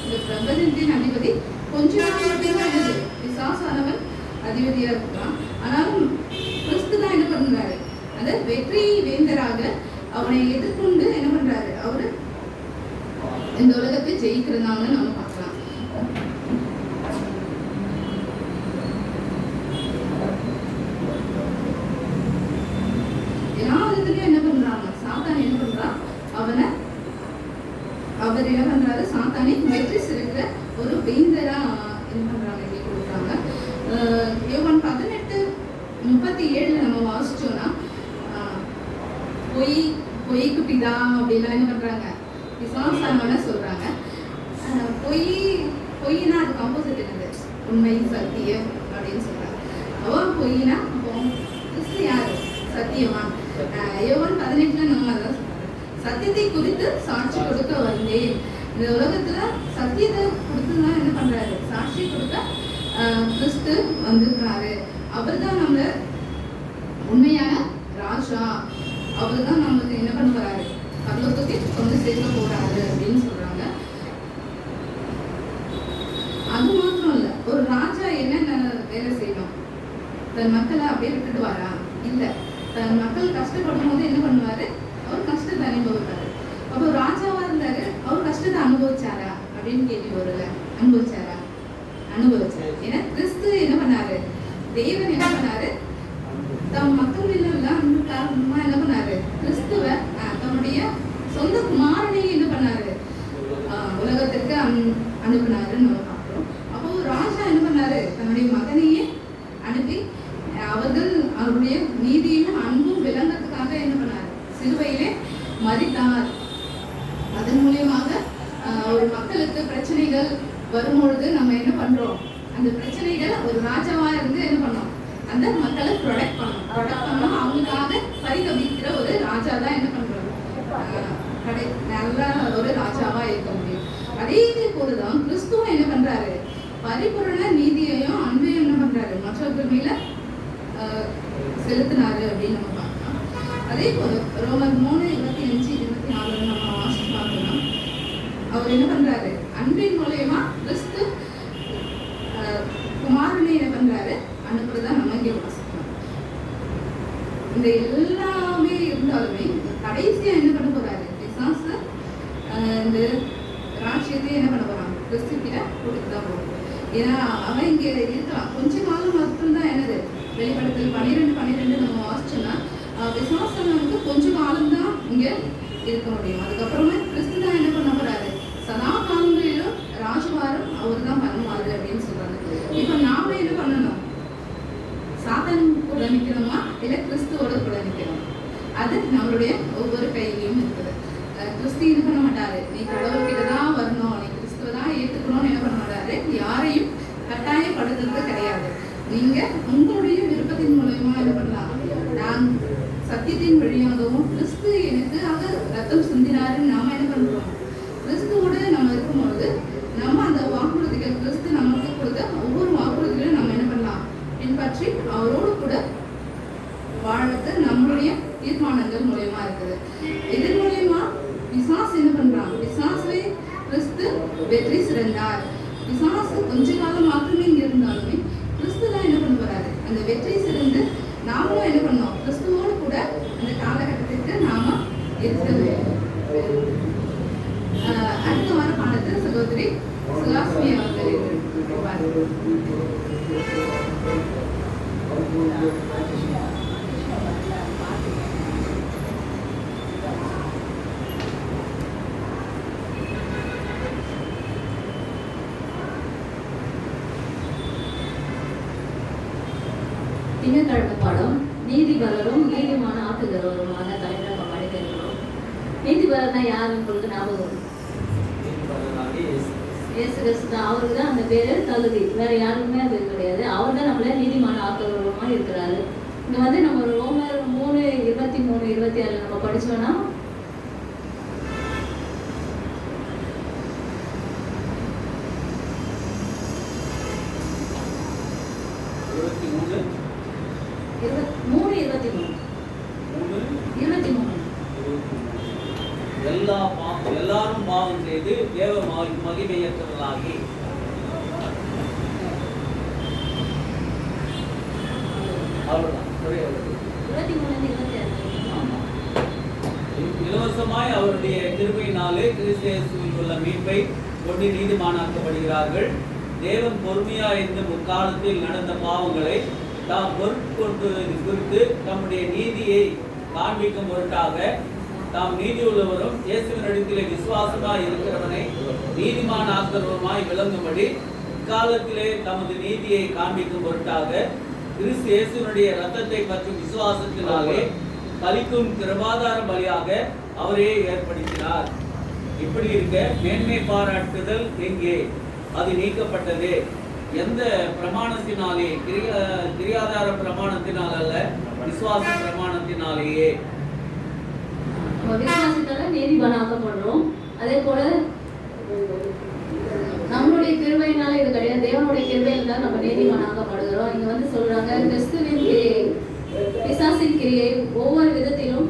இந்த பிரபஞ்சத்தின் அதிபதி கொஞ்ச நாள் மட்டும்தான் என்னது பிசாசானவன் அதிபதியா இருக்கலாம். ஆனாலும் கிறிஸ்து தான் என்ன பண்றாரு, அந்த வெற்றி வேந்தராக அவனை எதிர்கொண்டு என்ன பண்றாரு, அவரு இந்த உலகத்தை ஜெயிக்கிறதான்னு நம்ம பார்க்கலாம். எல்லாத்துலயும் என்ன பண்றாங்க, சாத்தான் என்ன பண்றான், அவர் என்ன பண்றாரு, சாத்தானை வெற்றி சிறக்கிற ஒரு வேந்தரா என்ன பண்றாங்க இங்கே கொடுக்குறாங்க. யோவான் 18:37 நம்ம வாசிச்சோம்னா பொய்க்கு பிதா அப்படின்லாம் என்ன பண்றாங்க, பிசாசானவன சொல்றாங்க. பொய்னா அது கம்போசிட் என்னது, உண்மை சத்தியம் அப்படின்னு சொல்றாங்க. அவன் பொய்னா அப்போ கிறிஸ்து யாரு, சத்தியவான். யோவான் 18 நம்ம அதான் சொல்றாங்க, சத்தியத்தை குறித்து சாட்சி கொடுக்க வந்தேன். இந்த உலகத்துல சத்தியத்தை கொடுத்துதான் என்ன பண்றாரு, சாட்சி கொடுக்க கிறிஸ்து வந்திருக்காரு. அவர் தான் நம்மள உண்மையான ராஜா, அவர் தான் நம்மளுக்கு என்ன பண்ண போறாரு, பரலோகத்துக்கு கொண்டு சேர்க்க போறாரு அப்படின்னு சொல்றாங்க. அது மாத்திரம் இல்ல, ஒரு ராஜா என்னென்ன வேலை செய்யணும், தன் மக்களை அப்படியே விட்டுட்டு வரா இல்ல, தன் மக்கள் கஷ்டப்படும் போது என்ன பண்ணுவாரு, அவர் கஷ்டத்தை அனுபவிப்பாரு. அப்போ ராஜாவா இருந்தாரு, அவர் கஷ்டத்தை அனுபவிச்சாரா அப்படின்னு கேள்வி வருல, அனுபவிச்சாரா, அனுபவிச்சாரு. ஏன்னா கிறிஸ்து என்ன பண்ணாரு, தேவன் என்ன பண்ணாரு, தம் மக்கள் எல்லாம் அன்பு காரணமா என்ன பண்ணாரு, கிறிஸ்துவ தன்னுடைய சொந்த குமாரனை என்ன பண்ணாரு, உலகத்திற்கு அனுப்பினாருன்னு நம்ம பார்க்கிறோம். அப்போ ராஜா என்ன பண்ணாரு, தன்னுடைய மகனையே அனுப்பி அவருடைய நீதியும் அன்பும் விளங்கறதுக்காக என்ன பண்ணாரு, சிலுவையிலே மரித்தார். அதன் மூலியமாக ஒரு மக்களுக்கு பிரச்சனைகள் வரும்பொழுது நம்ம என்ன பண்றோம், அந்த பிரச்சனைகளை ஒரு ராஜாவா இருந்து என்ன பண்ணோம், அந்த மக்களை ப்ரொடெக்ட் பண்ணணும். அவங்களுக்காக பரிதவிக்கிற ஒரு ராஜா தான் என்ன பண்றோம், நல்ல ஒரு ராஜாவா இருக்க முடியும். அதே போலதான் கிறிஸ்துவ என்ன பண்றாரு, பரிபூரண நீதியையும் அன்பையும் என்ன பண்றாரு, மற்றவர்கள் மேல செலுத்தினாரு அப்படின்னு நம்ம பார்க்கலாம். அதே போல ரோமர் 3:25-24 நம்ம வாசிச்சு பார்த்தோம்னா அவர் என்ன பண்றாரு, அன்பின் மூலயமா கிறிஸ்து குமாரனை என்ன பண்றாரு, அனுப்புறதா நம்ம இங்கே வாசிக்கலாம். இந்த எல்லாமே இருந்தாலுமே கடைசியா என்ன பண்ண போறாரு, பிசாசு இந்த ராட்சியத்தை கூட்டிட்டு தான் போகும். ஏன்னா அவன் இங்கே இருக்கலாம் கொஞ்ச காலம் மட்டும்தான். என்னது வெளிப்படுத்தல் 12 நம்ம வாசிச்சோம்னா விசுவாசனவனுக்கு கொஞ்ச காலம் தான் இங்கே இருக்க முடியும். அதுக்கப்புறமா கிறிஸ்து தான் என்ன பண்ண போறாரு, சதா காலங்களிலும் ராஜபாரம் அவர் தான் பண்ணுவாரு அப்படின்னு சொல்றாங்க. இப்போ நாம என்ன பண்ணணும், சாத்தான் கூட நிற்கணுமா இல்லை கிறிஸ்துவோட கூட நிற்கணும்? அது நம்மளுடைய ஒவ்வொரு கையிலையும் இருக்குது. கிறிஸ்து என்ன பண்ண மாட்டாரு, நீ கடவுள்கிட்ட தான் வரணும், நீ கிறிஸ்துவ தான் ஏற்றுக்கணும்னு என்ன பண்ண மாட்டாரு, யாரையும் கட்டாயப்படுத்துறது கிடையாது. நீங்க உங்களுடைய விருப்பத்தின் மூலமா என்ன பண்ணலாம், நான் சத்தியத்தின் வழியாகவும் கிறிஸ்து எனக்கு ரத்தம் சிந்தினாருன்னு நாம என்ன பண்றோம், கிறிஸ்துவோட நம்ம இருக்கும்பொழுது நம்ம அந்த வாக்குறுதிகள் கிறிஸ்து நமக்கு கொடுத்த ஒவ்வொரு வாக்குறுதிகளையும் நம்ம என்ன பண்ணலாம், பின்பற்றி அவரோடு கூட வாழ்றது நம்மளுடைய தீர்மானங்கள் மூலயமா இருக்குது. இதன் மூலயமா பிசாசு என்ன பண்றான், பிசாசுவை கிறிஸ்து வெற்றி சிறந்தார். பிசாசு கொஞ்ச காலம் மாத்திரமே இங்க இருந்தாலுமே கிறிஸ்து தான் என்ன பண்ண போறாரு, அந்த வெற்றி சிறந்து நாமளும் என்ன பண்ணோம், கிறிஸ்துவோடு கூட அந்த காலகட்டத்திற்கு நாம இருக்கிறது. அடுத்த வார பாடத்தில் சகோதரி சுகாஸ்மி அவர்கள் திங்கட்கிழமை பாடம் நீதிபரரும் நீதிமான ஆக்குகிறவருமான தலைவர் நம்ம படிக்க இருக்கிறோம். நீதிபரர்னா யாருன்னு உங்களுக்கு ஞாபகம்? இயேசு கிறிஸ்து தான். அவருக்கு தான் அந்த பேரு தகுதி, வேற யாருக்குமே அது கிடையாது. அவர் தான் நம்மள நீதிமான ஆக்குகிறவருமா இருக்கிறாரு. இங்க வந்து நம்ம ரோமர் 3:23-26 நம்ம படிச்சோம்னா எல்லாரும் பாவம் செய்து தேவ மகிமையற்றவர்களாகி இலவசமாய் அவருடைய கிருபையினாலே கிறிஸ்து இயேசுவில் உள்ள மீட்பை கொண்டு நீதிமானாக்கப்படுகிறார்கள். தேவன் பொறுமையா இருந்து முற்காலத்தில் நடந்த பாவங்களை தாம் பொறுப்புக்கொண்டது குறித்து தம்முடைய நீதியை காண்பிக்கும் பொருட்டாக தாம் நீதி உள்ளவரும் இயேசுவினிடத்திலே விசுவாசமாய் இருக்கிறவனை நீதிமான ஆக்கிறவருமாய் விளங்கும்படி இக்காலத்திலே தமது நீதியை காண்பிக்கும் பொருட்டாக கிறிஸ்து இயேசுவினுடைய இரத்தத்தை பற்றும் விசுவாசத்தினாலே பலிக்கும் கிருபாதார பலியாக அவரே ஏற்படுத்தினார். இப்படி இருக்க மேன்மை பாராட்டுதல் எங்கே, அது நீக்கப்பட்டது. எந்த பிரமாணத்தினாலே, கிரியாதார பிரமாணத்தினால் அல்ல, விசுவாச பிரமாணத்தினாலேயே. விசுவாசத்தால நீதிமானாக்கப்படுறோம். அதே போல நம்மளுடைய கிருபையினால இது கிடையாது, தேவனுடைய கிருபையில தான் நம்ம நீதிமானாக்கப்படுகிறோம். இங்க வந்து சொல்றாங்க, கிறிஸ்துவின் கிரியை பிசாசின் கிரியை ஒவ்வொரு விதத்திலும்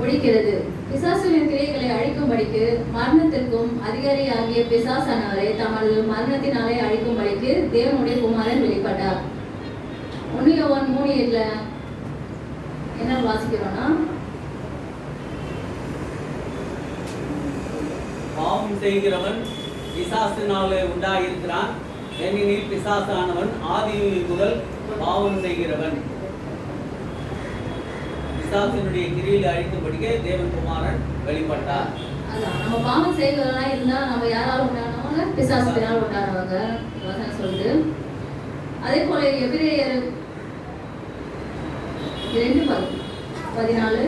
ஒழிக்கிறது. பிசாசுவின் கிரியைகளை அழிக்கும்படிக்கு மரணத்திற்கும் அதிகாரியாகிய பிசாசானவரை தமது மரணத்தினாலே அழிக்கும்படிக்கு தேவனுடைய குமாரன் வெளிப்பட்டார். 1 யோவான் 3:7 என்ன வாசிக்கிறோம்னா, பாவம் செய்கிறவன் பிசாசினாலே உண்டாயிருக்கிறான், ஏனெனில் பிசாசானவன் ஆதியில் முதல் பாவம் செய்கிறவன். பிசாசினுடைய கிரியை அழிக்கும்படியே தேவன் குமாரன் வெளிப்பட்டார். நம்ம பாவம் செய்கிறவனா இருந்தா நம்ம யாரால உண்டானவங்க, பிசாசினால் உண்டானவங்க வசனம் சொல்லுது. அதே போல எபிரேயர் 2:14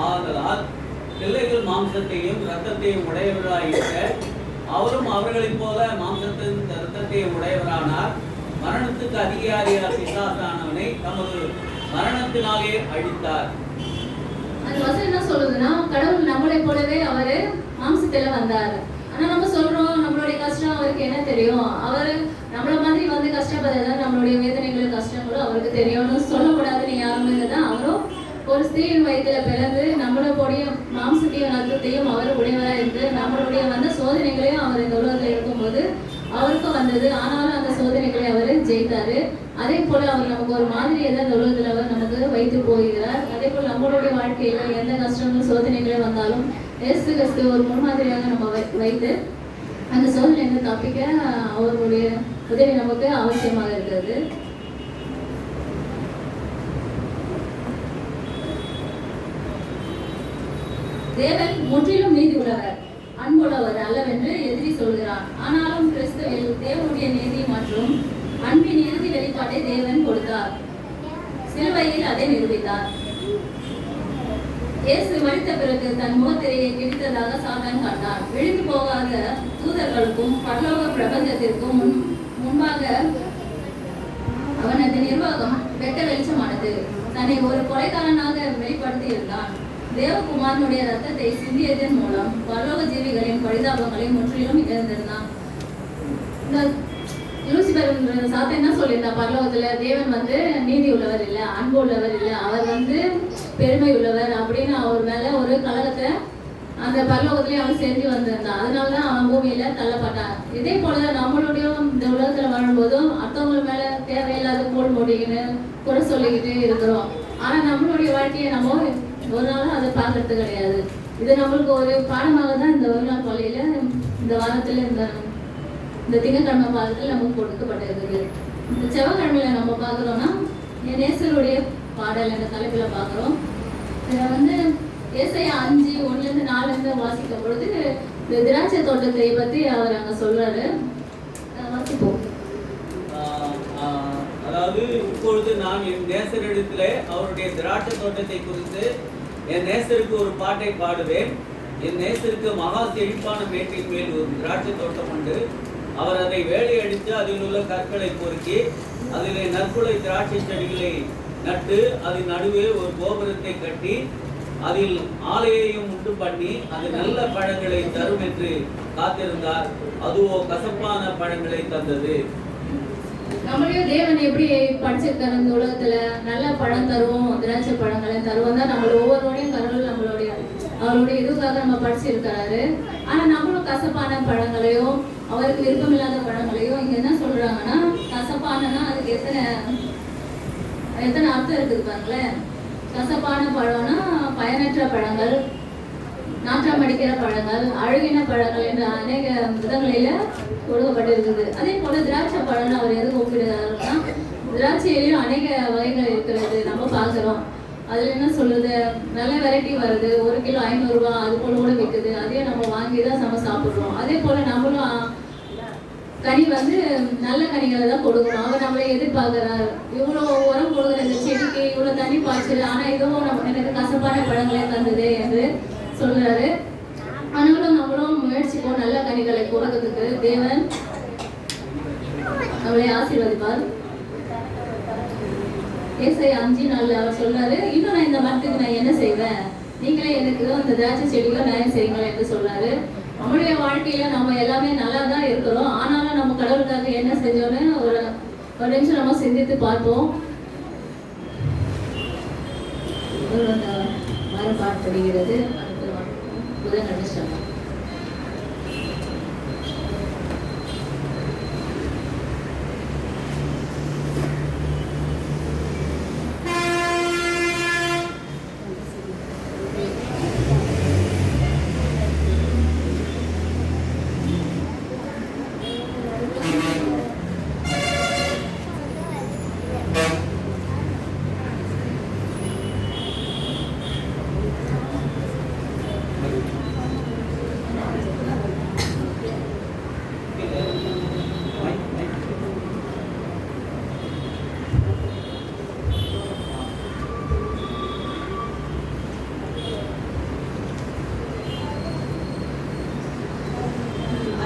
ஆதலால் பிள்ளைகள் மாம்சத்தையும் இரத்தத்தையும் உடையவர்களாயிருக்க அவரும் அவர்களைப் போல மாம்சத்தின் இரத்தத்தையும் உடையவரானார். மரணத்துக்கு அதிகாரியான பிசாசானவனை தமது மரணத்தினாலே அழித்தார். அந்த வசனம் என்ன சொல்லுதுன்னா, கடவுள் நம்மளை போலவே அவரு மாம்சத்துல வந்தாரு. ஆனா நம்ம சொல்றோம் நம்மளுடைய கஷ்டம் அவருக்கு என்ன தெரியும், அவரு நம்மள மாதிரி வந்து கஷ்டப்படுறதா நம்மளுடைய வேதனைகளும் கஷ்டங்களும் அவருக்கு தெரியும்னு சொல்லக்கூடாதுன்னு யாருமே தான். அவரும் ஒரு ஸ்திரீயின் வயிற்றுல பிறந்து நம்மளுடைய மாம்சத்தையும் ரத்தத்தையும் அவர் உடையவராக இருந்து நம்மளுடைய வந்த சோதனைகளையும் அவர் இந்த உலகத்தில் இருக்கும்போது அவருக்கும் வந்தது. ஆனாலும் அந்த சோதனைகளை அவர் ஜெயித்தாரு. அதே போல அவர் நமக்கு ஒரு மாதிரியை தான் இந்த உலகத்தில் அவர் நமக்கு வைத்து போகிறார். அதே போல் நம்மளுடைய வாழ்க்கையில எந்த கஷ்டங்களும் சோதனைகளே வந்தாலும் இயேசு கிறிஸ்து ஒரு முன்மாதிரியாக நம்ம வைத்து அந்த சோதனைகளை தப்பிக்க அவருடைய உதவி நமக்கு அவசியமாக இருக்கிறது. தேவன் முற்றிலும் நீதி உள்ளவர், அன்புள்ளவர் அல்லவென்று எதிரி சொல்கிறான். ஆனாலும் கிறிஸ்துவில் தேவனுடைய நீதி மற்றும் அன்பின் இறுதி வெளிப்பாட்டை தேவன் கொடுத்தார். சிலுவையில் அதை நிரூபித்தார். இயேசு மரித்த பிறகு தன் முகத்திரையை கிழித்ததாக சாத்தான் கண்டான். விழுந்து போகாத தூதர்களுக்கும் பரலோக பிரபஞ்சத்திற்கும் முன்பாக அவனது நிர்வாகம் வெட்ட வெளிச்சமானது. தன்னை ஒரு கொலைக்காரனாக வெளிப்படுத்தி இருந்தான். தேவகுமாரனுடைய ரத்தத்தை சிந்தியதன் மூலம் பரலோக ஜீவிகளின் பரிதாபங்களை முற்றிலும் இழந்திருந்தான். லூசிபர் சாத்தான் என்ன சொல்லியிருந்தான்? பரலோகத்துல தேவன் நீதி உள்ளவர் இல்லை, அன்பு உள்ளவர் இல்லை, அவர் பெருமை உள்ளவர் அப்படின்னு அவர் மேல ஒரு கலகத்தை அந்த பரலோகத்திலேயே அவன் செஞ்சு வந்திருந்தான். அதனாலதான் அவன் பூமியில தள்ளப்பட்டான். இதே போல நம்மளுடைய இந்த உலகத்துல வாழும்போதும் அடுத்தவங்க மேல தேவையில்லாத கோல் மூடிக்கின்னு குறை சொல்லிக்கிட்டு இருக்கிறோம். ஆனா நம்மளுடைய வாழ்க்கையை நம்ம ஒரு நாளும் அதை பார்க்கறது கிடையாது. இது நம்மளுக்கு ஒரு பாடமாக தான் இந்த ஒரு நாள் பள்ளியில இந்த வாரத்துல இந்த திங்கட்கிழமை பாடத்தில் நமக்கு கொடுக்கப்பட்டிருக்குது. இந்த செவ்வாய்க்கிழமையில நம்ம பார்க்குறோம்னா என் நேசருடைய பாடல் என்ற தலைப்பில் பார்க்குறோம். இதில் ஏசாயா 5:1-4 வாசிக்கும் பொழுது இந்த திராட்சை தோட்டத்தை பற்றி அவர் அங்கே சொல்றாரு. வாசிப்போம். அதாவது இப்பொழுது நான் என் நேசரிடத்திலே அவருடைய திராட்சை தோட்டத்தை குறித்து என் நேசருக்கு ஒரு பாட்டை பாடுவேன். என் நேசருக்கு மகா செழிப்பான மேட்டின் மேல் ஒரு திராட்சை தோட்டம் உண்டு. அவர் அதை வேலையடித்து அதில் உள்ள கற்களை பொறுக்கி அதிலே நற்குலை திராட்சை செடிகளை நட்டு அதன் நடுவே ஒரு கோபுரத்தை கட்டி அதில் ஆலையையும் உண்டு பண்ணி அது நல்ல பழங்களை தரும் என்று காத்திருந்தார். அதுவோ கசப்பான பழங்களை தந்தது. நம்மளுடைய தேவன் எப்படி படிச்சிருக்காரு? இந்த உலகத்துல நல்ல பழம் தருவோம், திராட்சை பழங்களை தருவோம் தான் நம்மளோட ஒவ்வொருவரையும் கடவுள் அவருடைய இதுக்காக நம்ம படிச்சிருக்கிறாரு. ஆனா நம்மளும் கசப்பான பழங்களையும் அவருக்கு விருப்பமில்லாத பழங்களையும் இங்க என்ன சொல்றாங்கன்னா, கசப்பானன்னா அதுக்கு எத்தனை அர்த்தம் இருக்குது பாருங்களேன். கசப்பான பழம்னா பயனற்ற பழங்கள், நாற்றம் அடிக்கிற பழங்கள், அழுகின பழங்கள் என்ற அநேக விதங்களில கொடுக்கப்பட்டிருக்குது. அதே போல திராட்சை பழம்னு அவர் எதுக்கு ஒப்பிடுறாருன்னா, திராட்சையிலையும் அநேக வகைகள் இருக்கிறது நம்ம பார்க்குறோம். அதில் என்ன சொல்றது, நல்ல வெரைட்டி வருது, 1 கிலோ 500 ரூபா அது போல கூட விற்குது. அதே நம்ம வாங்கி தான் நம்ம சாப்பிட்றோம். அதே போல நம்மளும் கனி நல்ல கனிகளை தான் கொடுக்கணும். அவர் நம்மளை எதிர்பார்க்கிறார். இவ்வளோ உரம் கொடுக்குற இந்த செடிக்கு இவ்வளோ தண்ணி பாய்ச்சல், ஆனால் இதுவும் எனக்கு கசப்பான பழங்களே தந்தது என்று சொல்றாரு. ஆனாலும் நம்மளும் முயற்சிப்போம் நல்ல கனிகளை கொடுக்கிறதுக்கு. தேவன் நம்மளை ஆசீர்வதிப்பார். ஏசாயா 5:4 அவர் சொல்றாரு, இன்னும் நான் இந்த மரத்துக்கு நான் என்ன செய்வேன், நீங்களே எனக்கு இந்த திராட்சை செடிகளை நியாயம் செய்யுங்களா என்று சொல்றாரு. நம்மளுடைய வாழ்க்கையில நம்ம எல்லாமே நல்லா தான் இருக்கிறோம். ஆனாலும் நம்ம கடவுளுக்காக என்ன செஞ்சோன்னு ஒரு நிமிஷம் நம்ம சிந்தித்து பார்ப்போம். வாரம் பாடப்படுகிறது. புதன்கிழமை ஸ்டார்ட்.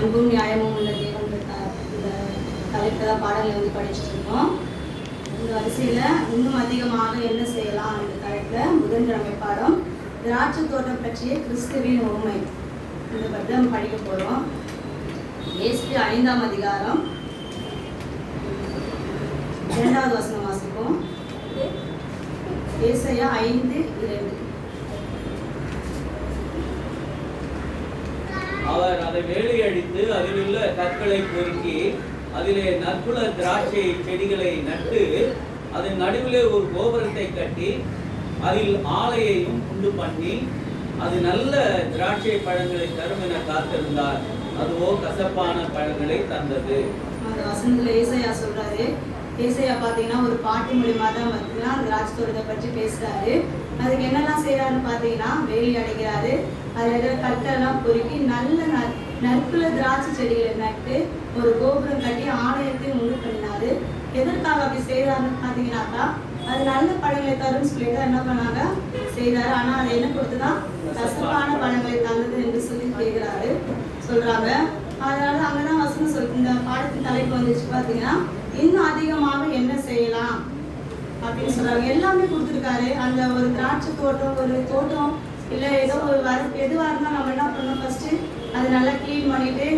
அன்பும் நியாயமும் உள்ள தேவன் இந்த தலைப்பில் பாடலை படிச்சுட்டு இருக்கோம். இந்த வரிசையில் இன்னும் அதிகமாக என்ன செய்யலாம் என்ற தலைப்பில் புதன்கிழமை பாடம் திராட்சை தோட்டம் பற்றிய கிறிஸ்துவின் உண்மை இந்த பற்றி படிக்க போகிறோம். ஏசாயா 5ஆம் அதிகாரம் 2வது வசனம் வாசிப்போம். ஏசாயா 5:2. அவர் அதை வேலையடித்து அதில் உள்ள கற்களை பொறுக்கி அதிலே நற்குல திராட்சை செடிகளை நட்டு அதன் நடுவிலே ஒரு கோபுரத்தை கட்டி அதில் ஆலையையும் உண்டு பண்ணி அது நல்ல திராட்சை பழங்களை தரும் என காத்திருந்தார். அதுவோ கசப்பான பழங்களை தந்தது. அந்த வசனத்துல ஏசாயா சொல்றாரு. ஏசாயா பாத்தீங்கன்னா ஒரு பாட்டு மூலியமா தான் பார்த்தீங்கன்னா அந்த திராட்சை தோட்டத்தை பற்றி பேசுறாரு. அதுக்கு என்னெல்லாம் செய்யறாருன்னு பாத்தீங்கன்னா வேலி அடைக்கிறாரு, அதுல இருக்கிற கற்களெல்லாம் பொறுக்கி நல்ல நற்குல திராட்சை செடிகளை நட்டு ஒரு கோபுரம் கட்டி ஆலயத்தையும் உண்டு பண்ணினாரு. எதற்காக அப்படி செய்யறாருன்னு பாத்தீங்கன்னாக்கா அது நல்ல பழங்களை தரும்னு சொல்லிட்டு என்ன பண்ணாங்க செய்தாரு. ஆனா அது என்ன கொடுத்துதான் கசப்பான பழங்களை தந்தது என்று சொல்லி கேட்கிறாரு சொல்றாங்க. அதனால அங்கதான் வசனம் இந்த பாடத்தின் தலைப்பு வந்துச்சு பாத்தீங்கன்னா இன்னும் அதிகமாக என்ன செய்யலாம் அப்படின்னு சொல்றாங்க. எல்லாமே கொடுத்துருக்காரு. அந்த ஒரு திராட்சை தோட்டம், ஒரு தோட்டம் இல்ல ஏதோ ஒரு எதுவா இருந்தா நம்ம என்ன பண்ணணும், ஃபர்ஸ்ட் அதை நல்லா கிளீன் பண்ணிட்டு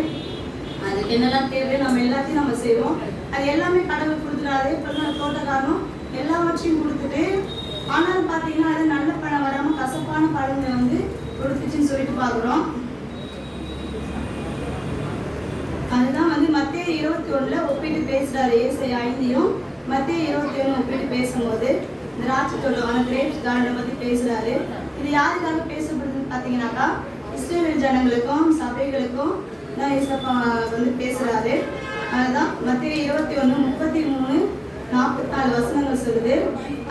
அதுக்கு என்னெல்லாம் தேவை நம்ம எல்லாத்தையும் நம்ம செய்வோம். அது எல்லாமே கடவுள் கொடுத்துறாரு. இப்ப தோட்டக்காரனும் எல்லாவற்றையும் கொடுத்துட்டு ஆனாலும் பாத்தீங்கன்னா அது நல்ல பழம் வராம கசப்பான பழங்களை வந்து கொடுத்துச்சுன்னு சொல்லிட்டு பாக்குறோம். அதுதான் வந்து மத்தேயு 21 ஒப்பிட்டு பேசுறாரு. ஏசாயா 5 மத்தேயு 21 ஒப்பிட்டு பேசும்போது திராட்சை தோட்டம் கிரேப்ஸ் கார்டனை பத்தி பேசுறாரு. இது யாருக்காக பேசப்படுதுன்னு பாத்தீங்கன்னாக்கா இஸ்ரேல் ஜனங்களுக்கும் சபைகளுக்கும் தான் ஏசப்பா வந்து பேசுறாரு. அதுதான் மத்தேயு 21:33-44 வசனங்கள் சொல்லுது.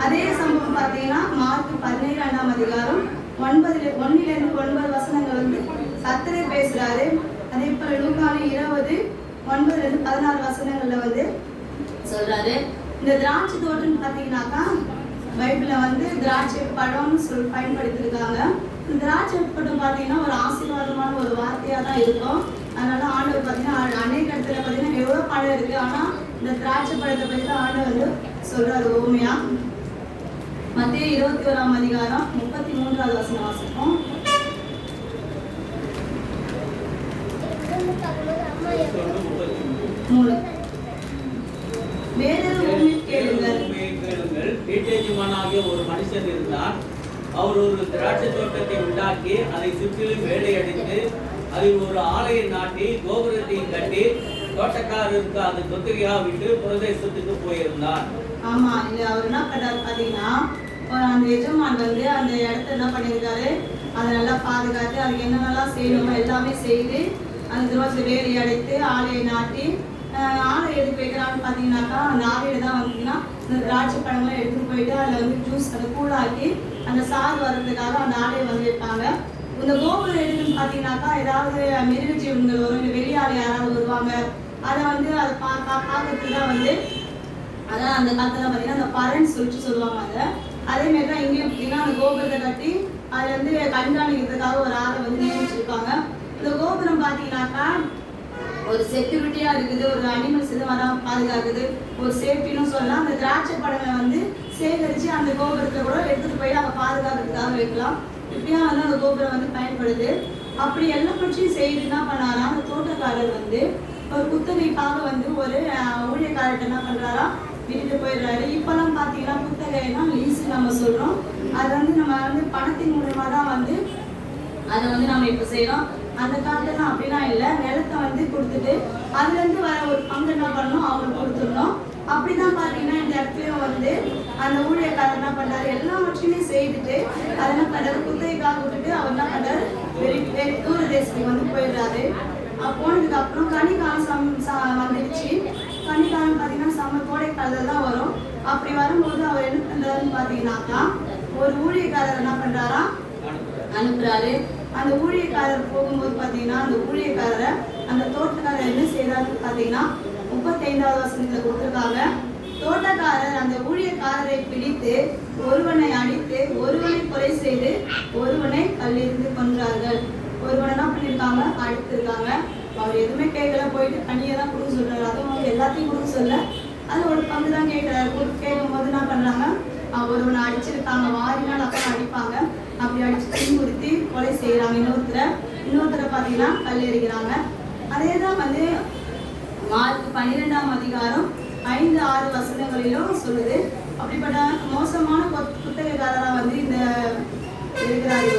அதே சம்பவம் பார்த்தீங்கன்னா மார்க் 17ஆம் அதிகாரம் 1-9 வசனங்கள் வந்து கர்த்தரே பேசுறாரு. அதே போல லூக்கா 20:9-16 வசனங்கள்ல வந்து சொல்றாரு. இந்த திராட்சை தோட்டம் பார்த்தீங்கன்னாக்கா பைபிள்ல வந்து திராட்சை பழம்னு சொல்லி பயன்படுத்திருக்காங்க. இந்த திராட்சை தோட்டம் பார்த்தீங்கன்னா ஒரு ஆசீர்வாதமான ஒரு வார்த்தையா தான் இருக்கும். அதனால ஆண்டவர் பார்த்தீங்கன்னா அநேக இடத்துல பார்த்தீங்கன்னா எவ்வளோ பழம் இருக்கு, ஆனா இந்த திராட்சை பழத்தை பற்றி தான் ஆண்டவர் வந்து சொல்றாரு ஓமையா. மத்தேயு 21ஆம் அதிகாரம் 33வது வசனம் வாசிப்போம். வீட்டெஜமானாகிய ஒரு மனுஷன் இருந்தார். அவர் ஒரு திராட்சை தோட்டத்தை உண்டாக்கி அதை சுற்றிலும் வேலையடித்து அதில் ஒரு ஆலையை நாட்டி கோபுரத்தையும் கட்டி தோட்டக்காரருக்கு அது தொத்திரியா விட்டு பிரதேசத்துக்கு போயிருந்தார். ஆமா, இல்ல அவர் என்ன பண்ணாரு பாத்தீங்கன்னா அந்த எஜமான் வந்து அந்த இடத்த என்ன பண்ணியிருக்காரு, அதை நல்லா பாதுகாத்து அதுக்கு என்னென்னலாம் செய்யணுமோ எல்லாமே செய்து அந்த திராட்சை வேலி அடைத்து ஆலையை நாட்டி ஆலை எதுக்கு வைக்கிறான்னு பார்த்தீங்கன்னாக்கா அந்த ஆலையில தான் வந்தீங்கன்னா இந்த திராட்சை பழங்கள்லாம் எடுத்துட்டு போயிட்டு அதில் வந்து ஜூஸ் அதை கூழாக்கி அந்த சாறு வர்றதுக்காக அந்த ஆலையை வந்து வைப்பாங்க. இந்த கோபுரம் எதுக்குன்னு பார்த்தீங்கன்னாக்கா ஏதாவது மிருக ஜீவன்கள் வரும், இல்லை வெளியாலை யாராவது வருவாங்க, அதை வந்து அதை பார்க்கறதுக்கு தான் வந்து அதான் அந்த காலத்துல பார்த்தீங்கன்னா அந்த பரன்னு சொல்லுவாங்க. அதே மாதிரி தான் இங்கேயும் பார்த்தீங்கன்னா அந்த கோபுரத்தை கட்டி அதில் வந்து கண்காணிக்கிறதுக்காக ஒரு ஆளை வந்து நியமிச்சிருப்பாங்க. இந்த கோபுரம் பார்த்தீங்கன்னாக்கா ஒரு செக்யூரிட்டியா இருக்குது, ஒரு அனிமல்ஸ் இது வராம பாதுகாக்குது, ஒரு சேஃப்டின்னு சொல்லலாம். அந்த திராட்சை பழங்களை வந்து சேகரித்து அந்த கோபுரத்தில் கூட எடுத்துட்டு போய் அங்கே பாதுகாக்கிறதுக்காக வைக்கலாம். இப்படியா வந்து அந்த கோபுரம் வந்து பயன்படுது. அப்படி எல்லா பட்சியும் செய்து என்ன பண்ணாரா அந்த தோட்டக்காரர் வந்து ஒரு குத்தகைக்காக வந்து ஒரு ஊழியக்காரர்கிட்ட என்ன பண்றாரா விட்டுட்டு போயிடுறாரு. இப்பெல்லாம் பார்த்தீங்கன்னா குத்தகைன்னா லீஸ் நம்ம சொல்றோம். அது வந்து நம்ம வந்து பணத்தின் மூலமா தான் வந்து அதை வந்து நம்ம இப்போ செய்யறோம். அந்த காலத்துல அப்படிலாம் இல்லை, நிலத்தை வந்து கொடுத்துட்டு அதுல இருந்து வர ஒரு பங்கு என்ன பண்ணணும் அவங்களுக்கு கொடுத்துடணும். அப்படிதான் பாத்தீங்கன்னா இந்த இடத்துலயும் வந்து அந்த ஊழியக்காரர் என்ன பண்றாரு, எல்லாவற்றையுமே செய்துட்டு அதை என்ன பண்றாரு குத்தகைக்காக விட்டுட்டு அவர் என்ன பண்றாரு வெளி தூர தேசத்துக்கு வந்து போயிடுறாரு. போனதுக்கு அப்புறம் கனிக்காலம் வந்துடுச்சு. கனிக்காலம் பாத்தீங்கன்னா செம்ம கோடைக்காலத்துல தான் வரும். அப்படி வரும்போது அவர் என்ன பண்றாருன்னு பாத்தீங்கன்னாக்கா ஒரு ஊழியக்காரர் என்ன பண்றாரா அனுப்புறாரு. அந்த ஊழியக்காரர் போகும்போது பாத்தீங்கன்னா அந்த ஊழியக்காரரை அந்த தோட்டக்காரர் என்ன செய்யறாருன்னு பாத்தீங்கன்னா 35வது வசனத்துல கொடுத்துருக்காங்க. தோட்டக்காரர் அந்த ஊழியக்காரரை பிடித்து ஒருவனை அடித்து ஒருவனை கொலை செய்து ஒருவனை கல்லெறிந்து கொன்றார்கள். ஒருவனை என்ன பண்ணிருக்காங்க அடித்திருக்காங்க. அவர் எதுவுமே கேட்கல, போயிட்டு தண்ணியை தான் கொடுக்க சொல்றாரு. அதுவும் எல்லாத்தையும் கொடுக்க சொல்ல அது ஒரு பங்கு தான் கேட்கிறாரு. கேட்கும் போது என்ன பண்றாங்க ஒருவனை அடிச்சிருக்காங்க, வாரினால் அப்புறம் அடிப்பாங்க. அப்படி அடிச்சு துன்புறுத்தி கொலை செய்யறாங்க. இன்னொருத்தரை பார்த்தீங்கன்னா கல்லெறிகிறாங்க. அதே தான் வந்து மார்க் 12ஆம் அதிகாரம் 5-6 வசனங்களிலும் சொல்லுது. அப்படிப்பட்ட மோசமான குத்தகைக்காரரா வந்து இந்த இருக்கிறாரு.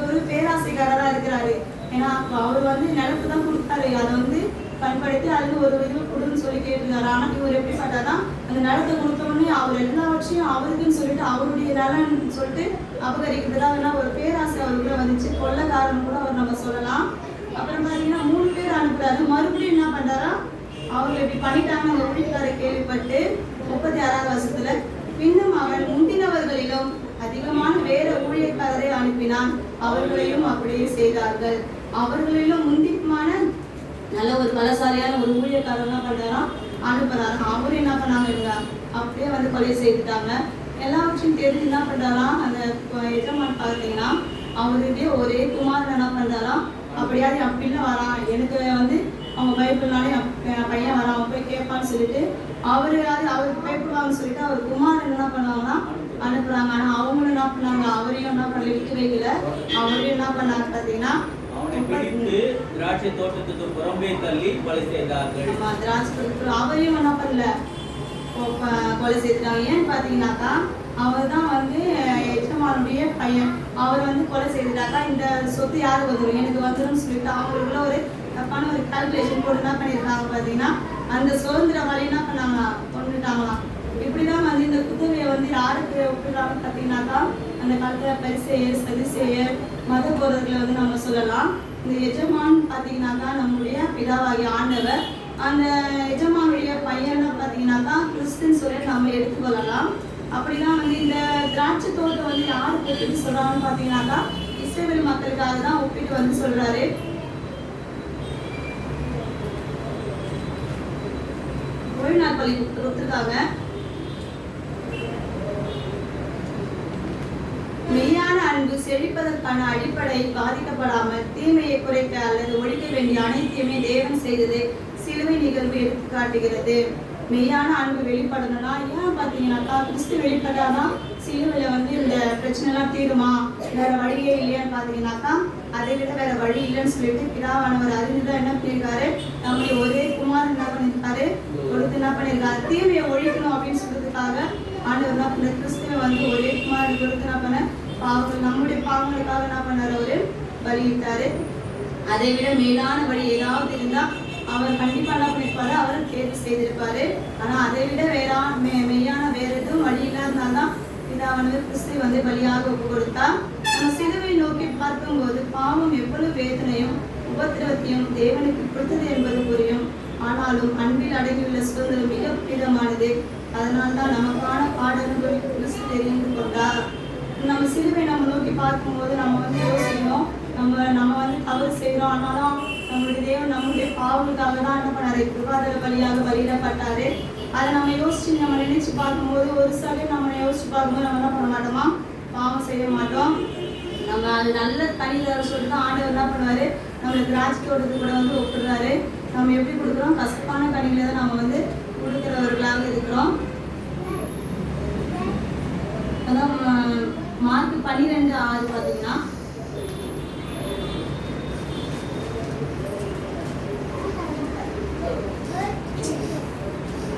ஒரு பேராசைக்காரரா இருக்கிறாரு. ஏன்னா அவர் வந்து நிலப்பு தான் கொடுத்தாரு, அதை வந்து பயன்படுத்தி அதில் ஒரு இது கொடுன்னு சொல்லி கேட்டுருக்காரு. ஆனால் இவர் எப்படி பார்த்தாருன்னா அந்த நிலத்தை கொடுத்தோடனே அவர் எல்லாவற்றையும் அவருக்குன்னு சொல்லிட்டு அவருடைய நலன்னு சொல்லிட்டு அபகரிக்கிறதுல ஒரு பேராசை அவருக்குள்ள வந்துச்சு. கொள்ளைக்காரன் கூட அவர் நம்ம சொல்லலாம். அப்புறம் பார்த்தீங்கன்னா 3 பேர் அனுப்புறாரு. மறுபடியும் என்ன பண்ணுறாரா, அவங்க இப்படி பண்ணிட்டாங்க அந்த ஊழியக்காரை கேள்விப்பட்டு 36வது வருஷத்துல பின்னும் அவன் முந்தினவர்களிலும் அதிகமான வேற ஊழியக்காரரை அனுப்பினான், அவர்களையும் அப்படியே செய்தார்கள். அவர்களிலும் முந்தினமான நல்ல ஒரு பலசாலியான ஒரு ஊழியக்காரர் என்ன பண்றாராம் அனுப்புறாரு. அவரும் என்ன பண்ணாங்க, அப்படியே வந்து கொலை செய்துட்டாங்க. எல்லாவற்றையும் தெரிஞ்சு என்ன பண்றாராம் அந்த எஜமான் பார்த்தீங்கன்னா அவருடைய ஒரே குமாரன் என்ன பண்றாராம், அப்படியாவது என் பிள்ளை வரான், எனக்கு வந்து அவங்க பயப்படுனாலே என் பையன் வரான், அவன் போய் கேட்பான்னு சொல்லிட்டு அவருக்கு பயப்படுவாங்கன்னு சொல்லிட்டு அவர் குமாரன் என்ன பண்ணுவாங்கன்னா அனுப்புறாங்க. ஆனா அவங்களும் என்ன பண்ணாங்க, அவரையும் என்ன பண்ணல, விட்டு வைக்கல. அவரையும் என்ன பண்ணாங்க பார்த்தீங்கன்னா அவனை பிடித்து திராட்சை தோட்டத்துக்கு புறம்பே தள்ளி கொலை செய்தார்கள். அவரையும் என்ன பண்ணல, கொலை செய்துட்டாங்க. ஏன்னு பார்த்தீங்கன்னாக்கா அவர் தான் வந்து எஜமானுடைய பையன், அவர் வந்து கொலை செய்துட்டாக்கா இந்த சொத்து யாருக்கு வந்துடும், எனக்கு வந்துடும் சொல்லிட்டு அவங்களுக்குள்ள ஒரு தப்பான ஒரு கால்குலேஷன் போட்டு என்ன பண்ணியிருக்காங்க பார்த்தீங்கன்னா அந்த சுதந்திர வழி என்ன பண்ணாங்களாம், கொண்டுட்டாங்களாம். இப்படிதான் வந்து இந்த குத்தகையை வந்து யாருக்கு ஒப்புறாங்க பார்த்தீங்கன்னாக்கா அந்த காலத்தில் பரிசேயர், சதுசேயர், மத போதர்களை வந்து நம்ம சொல்லலாம். இந்த எஜமான் பார்த்தீங்கன்னாக்கா நம்முடைய பிதாவாகிய ஆண்டவர், அந்த எஜமானுடைய பையனை பார்த்தீங்கன்னாக்கா கிறிஸ்துன்னு சொல்லி நம்ம எடுத்துக்கொள்ளலாம். அப்படிதான் வந்து இந்த திராட்சை தோட்டம் வந்து யாருக்கு ஒப்பிட்டு சொல்றாங்கன்னு பார்த்தீங்கன்னாக்கா இஸ்ரவேல் மக்களுக்காக தான் ஒப்பிட்டு வந்து சொல்றாரு. ஓய்வு நாள் பள்ளி கொடுத்துருக்காங்க. மெய்யான அன்பு செழிப்பதற்கான அடிப்படை பாதிக்கப்படாமல் தீமையை குறைக்க அல்லது ஒழிக்க வேண்டிய அனைத்தையுமே தேவன் செய்தது சிலுவை நிகழ்வு எடுத்து காட்டுகிறது. மெய்யான அன்பு வெளிப்படணும்னா ஏன் பார்த்தீங்கன்னாக்கா கிறிஸ்து வெளிப்படாதான் சிலுவையில் வந்து இந்த பிரச்சனைலாம் தீருமா, வேற வழியே இல்லையான்னு பார்த்தீங்கன்னாக்கா அதை விட வேற வழி இல்லைன்னு சொல்லிட்டு பிதாவானவர் அறிந்துதான் என்ன பண்ணியிருக்காரு, நம்முடைய ஒரே குமாரன் என்ன பண்ணியிருக்காரு கொடுத்து என்ன பண்ணியிருக்காரு, தீமையை ஒழிக்கணும் அப்படின்னு சொல்றதுக்காக ஆண்டவர் என்ன பண்ண கிறிஸ்துவை வந்து ஒரே குமாரன் கொடுத்து என்ன பண்ண பாவங்கள் நம்முடைய பாவங்களுக்காக என்ன பண்ணாரு, அவரு பலியிட்டாரு. அதை விட மேலான வழி ஏதாவது இருந்தா அவர் கண்டிப்பா என்ன பண்ணிருப்பாரு, அவர் தேர்வு செய்திருப்பாரு. ஆனா அதை விட மெய்யான வேற எதுவும் வழி இல்லாதனால்தான் பிதாவானவர் கிறிஸ்து வந்து பலியாக ஒப்பு கொடுத்தார். நம்ம சிலுவை நோக்கி பார்க்கும்போது பாவம் எவ்வளவு வேதனையும் உபத்திரவத்தையும் தேவனுக்கு கொடுத்தது என்பது புரியும். ஆனாலும் அன்பில் அடங்கியுள்ள சுதந்திரம் மிக பிரியமானது. அதனால்தான் நமக்கான பாடல்கள் கிறிஸ்து தெரிந்து கொண்டார். நம்ம சிலுவை நம்ம நோக்கி பார்க்கும்போது நம்ம வந்து யோசிக்கணும், நம்ம வந்து தவறு செய்யறோம், ஆனாலும் நம்மளுடைய தேவன் நம்மளுடைய பாவங்களுக்காக தான் என்ன பண்ணாரு, கிருபாதார பலியாக பலியிடப்பட்டாரு. அதை நம்ம யோசிச்சு நம்ம நினைச்சு பார்க்கும்போது ஒரு சில நம்ம யோசிச்சு பார்க்கும்போது நம்ம என்ன பண்ண மாட்டோமா, பாவம் செய்ய மாட்டோம். நம்ம அது நல்ல கனிதர சொல்லிட்டு தான் ஆண்டவர் என்ன பண்ணுவாரு, நம்மளுக்கு திராட்சை தோட்டத்துக்கு கூட வந்து ஒப்புடுறாரு. நம்ம எப்படி கொடுக்குறோம், கசப்பான கனிகளை தான் நம்ம வந்து கொடுக்கிறவர்களாக இருக்கிறோம். அதான் மார்க் 12:6 பார்த்தீங்கன்னா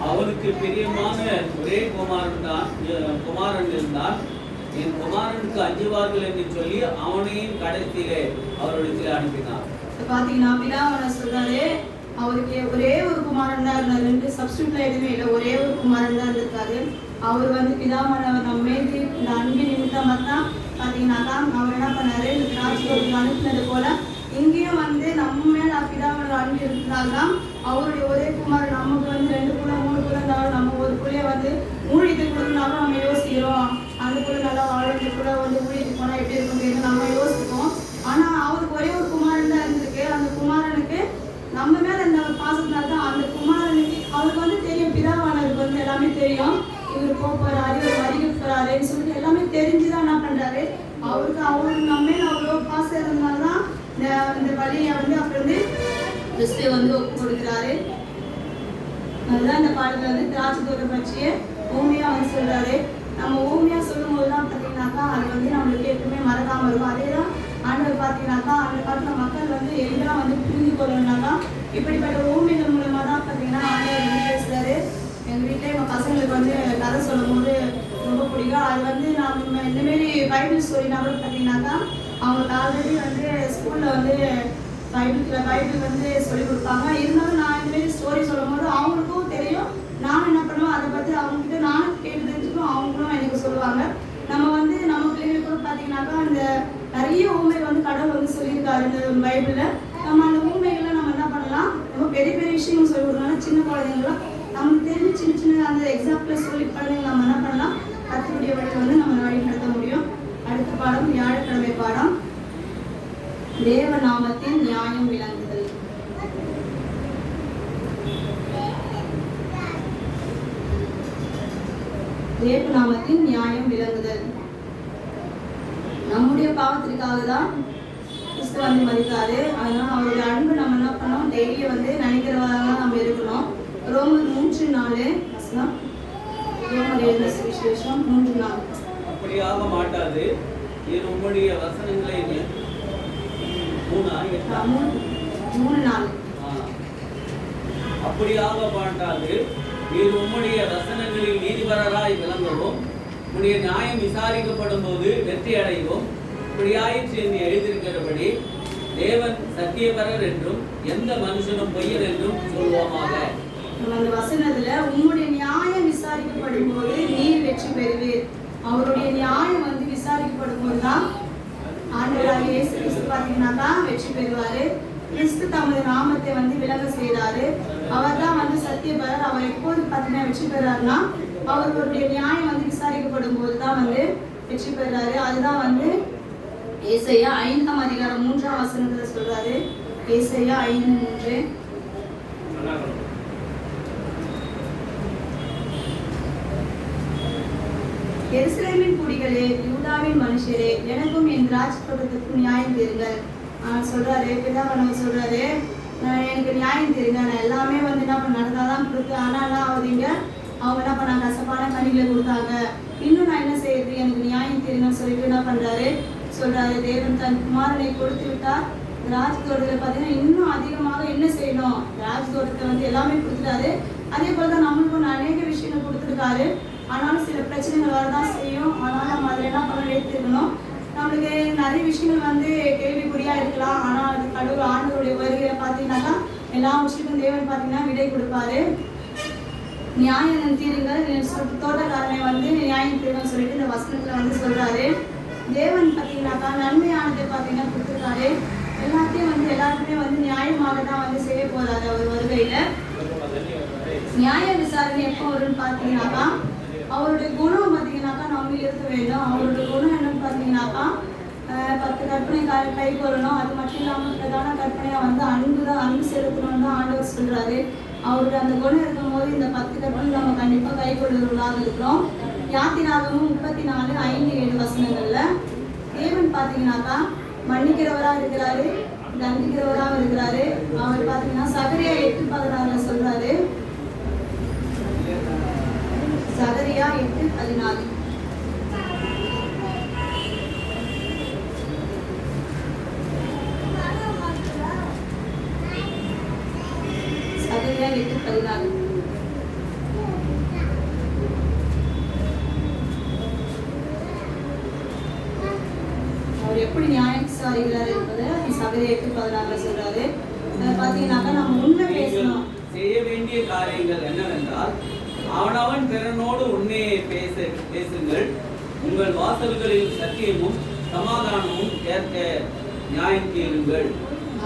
அவருக்கு பிரியமான ஒரே குமாரன் இருந்தான், என் குமாரனுக்கு அஞ்சுவார்கள் என்று சொல்லி அவனையும் கடைசியிலே அவரிடத்தில் அனுப்பினார். பாத்தீங்கன்னா பிதாவான சொல்றாரு, அவருக்கு ஒரே ஒரு குமாரன் தான் இருந்தார், 2 சப்ஸ்டியூட்ல எதுவுமே இல்லை, ஒரே ஒரு குமாரன் தான் இருக்காரு. அவர் வந்து பிதாவானவர் நம்ம மீது இந்த அன்பின் நிமித்தமா தான் பாத்தீங்கன்னாக்கா அவர் என்ன பண்ணாரு, இந்த திராட்சை அனுப்பினது போல இங்கேயும் வந்து நம்ம மேல பிதாவோட அன்பு இருக்கிறால்தான் அவருடைய ஒரே குமாரன் நமக்கு வந்து 2 குள்ள 3 குள்ள இருந்தாலும் நம்ம ஒரு குள்ளைய வந்து ஊழியத்துக்கு கொடுக்கணும்னாலும் நம்ம யோசிக்கிறோம், அந்த குள்ள நல்லா வாழ்க்கை கூட வந்து ஊழியத்துக்கு போனா எப்படி இருக்கும் நம்ம யோசிப்போம். ஆனா அவருக்கு ஒரே ஒரு குமாரன் தான் இருந்திருக்கு. அந்த குமாரனுக்கு நம்ம மேல இந்த பாசத்தினால தான் அந்த குமாரனுக்கு அவருக்கு வந்து தெரியும், பிதாவானவருக்கு வந்து எல்லாமே தெரியும், இவர் போறாரு, இவர் வருகை போறாருன்னு சொல்லிட்டு எல்லாமே தெரிஞ்சுதான் என்ன பண்றாரு, அவருக்கு நம்ம மேல அவ்வளோ பாசம் இருந்ததுனாலதான் இந்த வழியை வந்து அப்புறம் வந்து கிறிஸ்து வந்து ஒப்பு கொடுக்குறாரு. அதுதான் இந்த பாடல வந்து திராட்சை தோட்டம் பற்றிய ஊமையா வந்து சொல்றாரு. நம்ம ஊமையா சொல்லும் போதுதான் பார்த்தீங்கன்னாக்கா அது வந்து நம்மளுக்கு எப்பவுமே மறக்காம இருக்கும். அதே தான் ஆண்டவர் பார்த்தீங்கன்னாக்கா அந்த காலத்துல மக்கள் வந்து எல்லாம் வந்து புரிந்து கொள்ளணும்னாக்கா இப்படிப்பட்ட ஊமைகள் மூலமா தான் பார்த்தீங்கன்னா ஆண்டவர் வந்து பேசுறாரு. எங்கள் வீட்டில் எங்கள் பசங்களுக்கு வந்து கதை சொல்லும் போது ரொம்ப பிடிக்கும். அது வந்து நம்ம இந்தமாரி பைபிள் ஸ்டோரினா கூட பார்த்தீங்கன்னாக்கா அவங்களுக்கு ஆல்ரெடி வந்து ஸ்கூலில் வந்து பைபிள் வந்து சொல்லிக் கொடுப்பாங்க. இருந்தாலும் நான் இந்த மாதிரி ஸ்டோரி சொல்லும் போது அவங்களுக்கும் தெரியும், நானும் என்ன பண்ணுவேன் அதை பற்றி அவங்ககிட்ட நானும் கேட்டு தெரிஞ்சுக்கும், அவங்களும் எனக்கு சொல்லுவாங்க. நம்ம வந்து நம்ம பிள்ளைங்களுக்கு கூட பார்த்தீங்கன்னாக்கா அந்த நிறைய ஊமை வந்து கடவுள் வந்து சொல்லியிருக்காரு இந்த பைபிளில். நம்ம அந்த ஊமைகளை நம்ம என்ன பண்ணலாம், நம்ம பெரிய பெரிய விஷயங்கள் சொல்லி கொடுக்கணும். சின்ன குழந்தைங்களாம் நமக்கு தெரிஞ்சு சின்ன சின்ன அந்த எக்ஸாம்பிள் சொல்லி குழந்தைங்க நம்ம என்ன பண்ணலாம், கர்த்தருடைய வழியை வந்து நம்ம வழி நடத்த முடியும். அடுத்த பாடம் வியாழக்கிழமை பாடம், தேவ நாமத்தின் நியாயம் விளங்குதல். தேவ நாமத்தின் நியாயம் விளங்குதல். நம்முடைய பாவத்திற்காக தான் கிறிஸ்து வந்து மதித்தாரு. அதனால அவருடைய அன்பு நம்ம என்ன பண்ணோம், டெய்லி வந்து நினைக்கிறவராக நம்ம இருக்கணும். ரோமர் 3:4 வசனம். ரோமர் எழுதின சுவிசேஷம் 3:4. அப்படியாக மாட்டாது, இது உம்முடைய வசனங்களை 3:4. அப்படியாக மாட்டாது, இது உம்முடைய வசனங்களில் நீதிபரராய் விளங்கவும் உம்முடைய நியாயம் விசாரிக்கப்படும் போது வெற்றி அடைவோம். இப்படியாயிற்று என்று எழுதியிருக்கிறபடி தேவன் சத்தியபரர் என்றும் எந்த மனுஷனும் பொய்யர் என்றும் சொல்வோமாக. அந்த வசனத்துல உம்முடைய நியாயம் விசாரிக்கப்படும் போது நீர் வெற்றி பெறுவீர். அவருடைய நியாயம் வந்து விசாரிக்கப்படும் போதுதான் ஆண்டவராகிய இயேசு கிறிஸ்து பார்த்தீங்கன்னாக்கா வெற்றி பெறுவாரு. கிறிஸ்து தமது நாமத்தை வந்து விளங்க செய்கிறாரு. அவர் தான் வந்து சத்தியபரர். அவர் எப்போது பார்த்தீங்கன்னா வெற்றி பெறாருன்னா அவர்களுடைய நியாயம் வந்து விசாரிக்கப்படும் போதுதான் வந்து வெற்றி பெறாரு. அதுதான் வந்து ஏசாயா 5ஆம் அதிகாரம் 3ஆம் வசனத்துல சொல்றாரு. ஏசாயா 5:3. எருசலேமின் குடிகளே, யூதாவின் மனுஷரே, எனக்கும் என் திராட்சை தோட்டத்துக்கும் நியாயம் தீருங்கள். சொல்றாரு பிதாவானவர் சொல்றாரு, எனக்கு நியாயம் தீருங்க. நான் எல்லாமே வந்து என்ன பண்ண நடந்தாதான் கொடுத்து, ஆனால் ஆகுதுங்க அவங்க என்ன பண்ணாங்க, கசப்பான கனிகளை கொடுத்தாங்க. இன்னும் நான் என்ன செய்யறது, எனக்கு நியாயம் தீருங்கன்னு சொல்லிட்டு என்ன பண்றாரு சொல்றாரு. தேவன் தன் குமாரனை கொடுத்து விட்டார். திராட்சை தோட்டத்தில் பார்த்தீங்கன்னா இன்னும் அதிகமாக என்ன செய்யணும், திராட்சை தோட்டத்தை வந்து எல்லாமே கொடுத்துட்டாரு. அதே போலதான் நம்மளுக்கும் அநேக விஷயங்கள் கொடுத்துருக்காரு. ஆனாலும் சில பிரச்சனைகள் வரதான் செய்யும். ஆனாலும் நம்ம அதில் என்ன பண்ண எடுத்துக்கணும். நம்மளுக்கு நிறைய விஷயங்கள் வந்து கேள்விக்குறியா இருக்கலாம். ஆனால் அது கடவுள் ஆண்டவருடைய வருகையை பார்த்தீங்கன்னாக்கா எல்லா விஷயத்துக்கும் தேவன் பார்த்தீங்கன்னா விடை கொடுப்பாரு. நியாயம் தீருங்கள், தோட்டக்காரனை வந்து நியாயம் தீருங்கன்னு சொல்லிட்டு இந்த வசனத்துல வந்து சொல்றாரு. தேவன் பார்த்தீங்கன்னாக்கா நன்மையானதை பார்த்தீங்கன்னா கொடுத்துருக்காரு. எல்லாத்தையும் வந்து எல்லாருக்குமே வந்து நியாயமாக தான் வந்து செய்ய போறாரு அவர் வருகையில. நியாய விசாரணை எப்போ வரும்னு பார்த்தீங்கன்னாக்கா அவருடைய குணம் பார்த்தீங்கன்னாக்கா நம்ம இருக்க வேண்டும். அவருடைய குணம் என்னன்னு பார்த்தீங்கன்னாக்கா 10 கற்பனை கை கொள்ளணும். அது மட்டும் இல்லாமல் பிரதான கற்பனையாக வந்து அன்பு செலுத்தணும்னு தான் ஆண்டவர் சொல்றாரு. அவருடைய அந்த குணம் இருக்கும் போது இந்த 10 கற்பனை நம்ம கண்டிப்பாக கை கொள்ளுறவர்களாக இருக்கிறோம். யாத்திராகமும் 34:5-7 வசனங்கள்ல தேவன் பார்த்தீங்கன்னாக்கா மன்னிக்கிறவராக இருக்கிறாரு, தண்டிக்கிறவராக இருக்கிறாரு. அவர் பார்த்தீங்கன்னா சகரியா 8:16 சொல்றாரு. சகரியா 8:14. சகரியா 8:14. அவர் எப்படி நியாயம் விசாரிக்கிறார் என்பதை சகரியா 8:14 சொல்றாரு. பார்த்தீங்கன்னாக்கா நம்ம உண்மை பேசணும். செய்ய வேண்டிய காரியங்கள் என்னவென்றால், அவனவன் பிறனோடு உண்மையை பேசுங்கள். உங்கள் வாசல்களில் சத்தியமும் சமாதானமும் கேட்க நியாயம் தீருங்கள்.